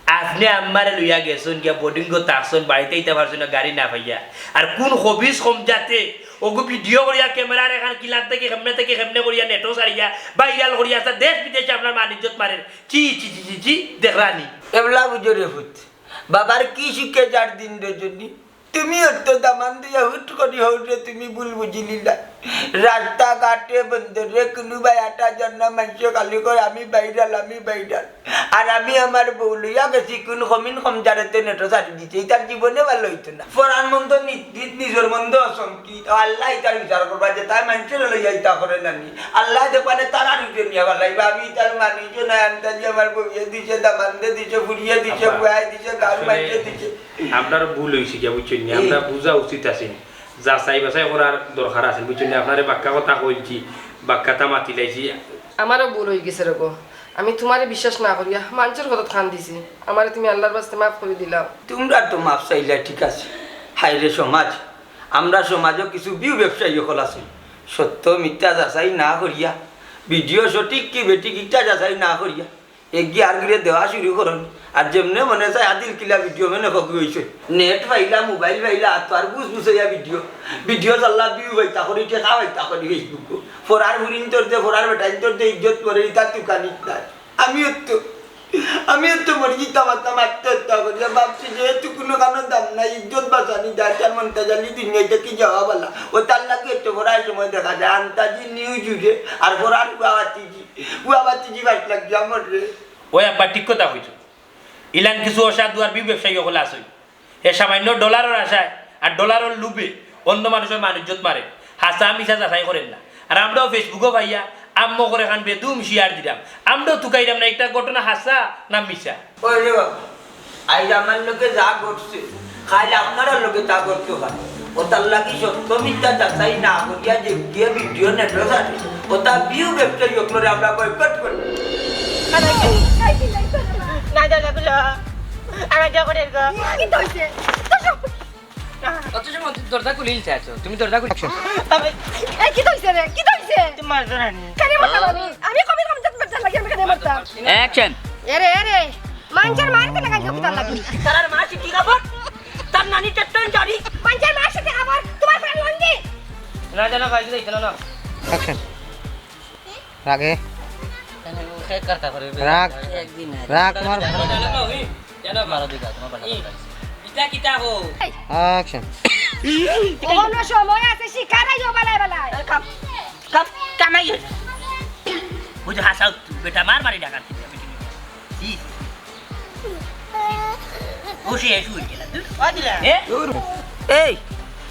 আপনি আমারে লইয়া গেছেন গিয়া বোর্ডিং করতে আসছেন বাড়িতে ইতে পারছেন না গাড়ি না পাইয়া আর কোন হবিস কম যাতে ওগো ভিডিও করিয়া ক্যামেরার এখান কিলার থেকে কেমনে করিয়া নেটও সারিয়া ভাইরাল করিয়া দেশ বিদেশে আপনার মানিজ্যত মারেন চি চি চি চি চি দেখরানি এবলা বুঝো রে ফুট বাবার কি শিখে যার দিন রজনী তুমি অত দামান দিয়া হুট করি হৌরে তুমি ভুল বুঝিলি না রাস্তা ঘাটে বন্দরে কোনো ভাই আটা জন্য মানুষ খালি করে আমি বাইরাল আর আমি আমার বউ লইয়া গেছি কোন কমিন কম জারেতে নেটো ছাড়ি দিতে তার জীবনে ভালো হইতো না ফরান মন্দ নিজের মন্দ অসংকি আল্লাহ তার বিচার করবা যে তাই মানুষের লইয়া ইতা করে নানি আল্লাহ দেখানে তার আর উঠে নিয়ে ভালাইবা আমি তার মানিজ না আন্তাজি আমার বউয়ে দিছে দামান্দে দিছে ফুরিয়ে দিছে বুয়াই দিছে গান মাইছে দিছে আপনার ভুল হয়েছে গিয়া বুঝছেন না আমরা বুঝা উচিত আছে যাচাই বাছাই করার দরকার আছে বুঝছেন না আপনার বাক্কা কথা কইছি বাক্কাটা মাতি লাইছি আমারও ভুল হয়ে গেছে রকম আমি তোমারে বিশ্বাস না করিয়া মানুষের কথা খান দিছি আমারে তুমি আল্লাহর বাস্তে মাফ করে দিলাম তোমরা তো মাপ চাইলে ঠিক আছে হাইরে সমাজ আমরা সমাজও কিছু বিউ ব্যবসায়ী হল আছে সত্য মিথ্যা যাচাই না করিয়া ভিডিও সঠিক কি বেঠিক ইটা যাচাই না করিয়া এগিয়ে আর গিয়ে দেওয়া শুরু করুন আর যেমনে মনে চায় আদিল কিলা ভিডিও মানে কবি হয়েছে নেট পাইলা মোবাইল পাইলা আর তো আর বুঝাইয়া ভিডিও চাল্লা বিউ পাইতা করি টেকা পাইতা করি ফেসবুক ফোরার হুরিন তোর দে ফোরার বেটাইন তোর দে ইজ্জত করে তার তুকানি আমিও তো মরে যেতাম আত্মহত্যা করিয়া ভাবছি যেহেতু কোনো কারণ দাম নাই ইজ্জত বাঁচানি দাঁড়ার মনটা জানি দুনিয়াতে কি যাওয়া বলা ও তার লাগে একটু ফোরার সময় দেখা যায় আন্তাজি নিউজ উঠে আর ফোরার গুয়াবাতিজি বাইক লাগছে আমার রে ওই আব্বা ঠিক কথা কইছো ইলান কিছু অসাধু আর বিউ ব্যবসায়ী হলে আছে এ সামান্য ডলারের আশায় আর ডলারের লুবে অন্য মানুষের মানিজ্যত মারে হাসা মিশা যাচাই করেন না আর আমরাও ফেসবুকও ভাইয়া আম্ম করে খান বেদুম শিয়ার দিলাম আমরাও তুকাইলাম না একটা ঘটনা হাসা না মিশা ওই রে বাবা আজ আমার লোকে যা ঘটছে খাই আপনারা লোকে তা করতে পারে ও তার লাগে সত্য মিথ্যা যাচাই না করিয়া যে গিয়ে ভিডিও নেটওয়ার্ক আছে ও তা বিউ ব্যবসায়ী ওগুলো আমরা বয়কট করি না দাদা আমার যা করে গো কিন্তু হইছে অথচ দরজা খুলিল চাইছো তুমি দরজা খুলি এই কি হইছে রে কি হইছে তোমার জানি কেন মারতাম আমি কবি কম জাত বাচ্চা লাগি আমি কেন মারতাম অ্যাকশন এরে মানজার মারতে লাগাই কবিতা লাগি তার মা কি খবর তার নানি টেটন জারি মানজার মার সাথে আবার তোমার প্রাণ লন্ডি না জানা কাজ দিই না অ্যাকশন রাগে সে করতা করে রাগ একদিন রাগ তোমার জানা মারো দিগা তোমার বাড়ি ইটা কিটা হো অ্যাকশন কোনো সময় আছে শিকারাই যাও বালাই কাম কামাই বুঝ হাসাও বেটা মারি ডাকা জি ওশি এসু গেলা আদিলা এই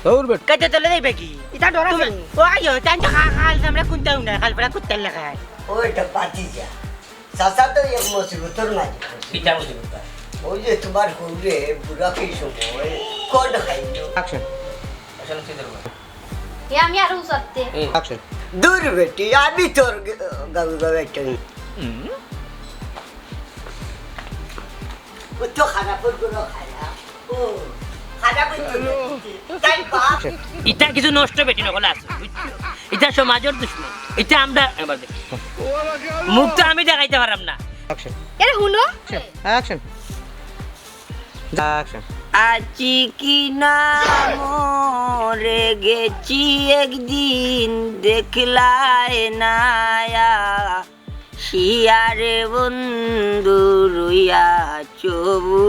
দৌড় বেট কাজে চলে যাইবে কি এটা ডরা তুমি ও আইও তাই তো খাল আমরা কুনতা না খাল পড়া কুত্তা লাগায় ওইটা পাতি যা চাচা তো এক মুসিবতর নাই কিটা বুঝি বুঝা ওই যে তোমার হলে বুড়া কি সময় কড খাইলো অ্যাকশন আসলে চিন্তা করো এ আমি আরো উসাতে অ্যাকশন দূর বেটি আমি তোর গাবি একটা ও তো খারাপ করে খারাপ ও খারাপ তাই বাপ ইটা কিছু নষ্ট বেটি নকল আছে এটা সমাজের দুশ্মন এটা আমরা এবার দেখ মুখটা আমি দেখাইতে পারলাম না অ্যাকশন এরে হুনো অ্যাকশন অ্যাকশন আছি কি না মরে গেছি একদিন দেখলাই নায়া শিয়ারে বন্ধু রুইয়া চবু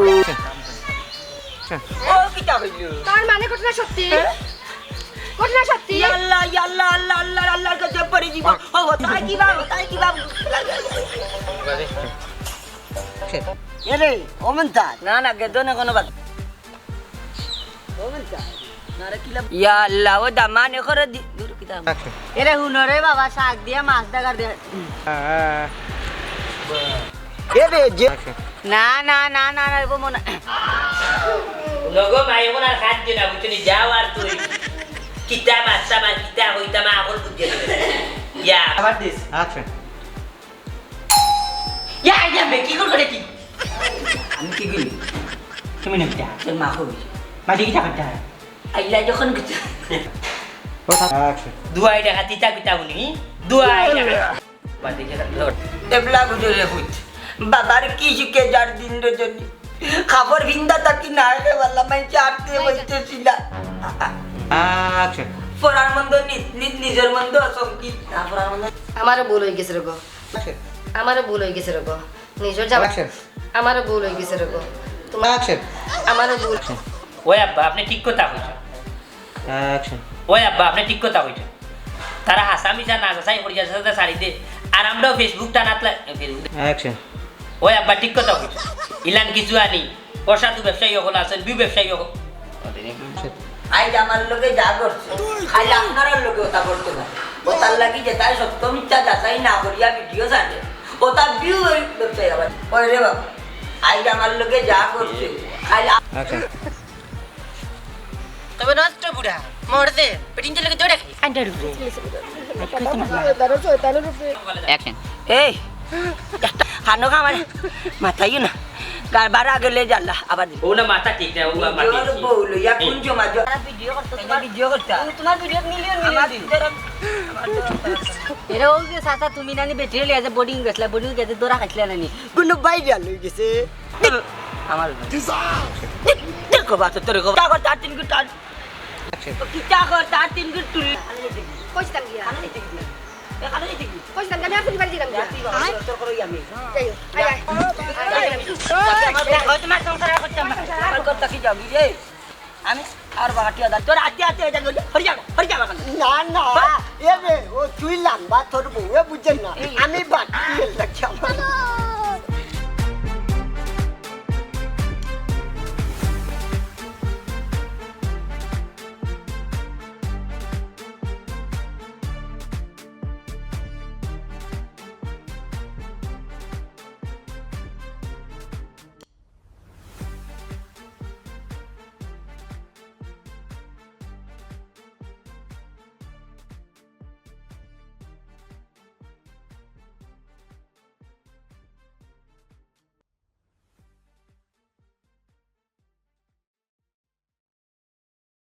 ও কিটা হইলো তার মানে ঘটনা সত্যি ঘটনা সত্যি আল্লাহ আল্লাহ আল্লাহ আল্লাহ আল্লাহর কাছে পড়ে দিব ও তাই কি বাবু এরে ওমন্তা না না গেদো না কোনো বাত ওমন্তা ইয়া আল্লাহ ও দামানে করে দূর কিটা অ্যাকশন এরে হুনরে বাবা শাক দিয়া মাছ দাগার দে এরে যে না না না না না বো মনা লগো মাই মনার খাদ দিনা বুঝনি যাও আর তুই কিতা মাছটা মা কিতা হইতা মা আকল বুঝে ইয়া আবার দিস অ্যাকশন ইয়া ইয়া বে কি করে কি আমি কি গলি তুমি নেটা তোর মা কবি মাঝে কি টাকা আইলা যখন কিছু অ্যাকশন দুয়াই টাকা তিতা কিতা উনি দুয়াই টাকা বাদে গেল লট এবলা বুঝে রে হুইত বাবার কি শিখে যার দিন রজনী খাবার ভিন্দা তাকি না রে বললা মাইছে আরতে বলতেছিল পরার মন্দ নিজের মন্দ সংকিত না পরার মন্দ আমারও ভুল হয়ে গেছে রগো আমারও ভুল হয়ে গেছে রগো নিজের যাওয়া আমারও ভুল হয়ে গেছে রগো তোমার আমারও ভুল ওই আব্বা আপনি ঠিক কথা কইছেন ওই আব্বা আপনি ঠিক কথা কইছেন তারা হাসামি যা না হাসাই করি যাচ্ছে সারি দে আর আমরাও ফেসবুক টানাতলা ওই আব্বা ঠিক কথা কইছেন ইলান কিছু আনি অসাধু ব্যবসায়ী হল আছেন বিউ ব্যবসায়ী হল আজ আমার লোকে যা করছে খালি আপনার লোকে ওটা করতে না ওটার লাগি যে তাই সত্য মিথ্যা যাচাই না করিয়া ভিডিও ছাড়ে ওটা ভিউ ব্যবসায়ী আবার ওই রে বাবা আজ আমার লোকে যা করছে খালি তবে নষ্ট বুড়া মরতে পেটিং চলে জোড়ে খাই আন্ডার অ্যাকশন এই একটা খানো খামার মাথায় না গারবার আগে লে জাল্লা আবার ও না মাথা ঠিক না ও মাটি জোর বউলো ইয়া কোন জমা জোর ভিডিও করতে ভিডিও করতে তোমার ভিডিও মিলিয়ন এরা ও যে সাসা তুমি নানি বেটে লিয়া যে বোর্ডিং গেছলা বোর্ডিং গেছে দোরা খাইছলা নানি কোন বাইরে লই গেছে আমার দেখো বাত তোর গো তা করতে 3 গুণ টান কি তা করতে 3 গুণ তুল কইতাম গিয়া এখানে নিতে কি কইতাম আমি আপনি বাড়ি দিলাম তোর করই আমি যাই ওই তোমার সংসার করতাম আর করতে কি যাবি রে আমি আর বাটিয়া দা তোর আতে আতে এটা গলি হরি যা না না এ রে ও তুই লাম্বা তোর বউ বুঝছেন না আমি বাটি লাগছে আমার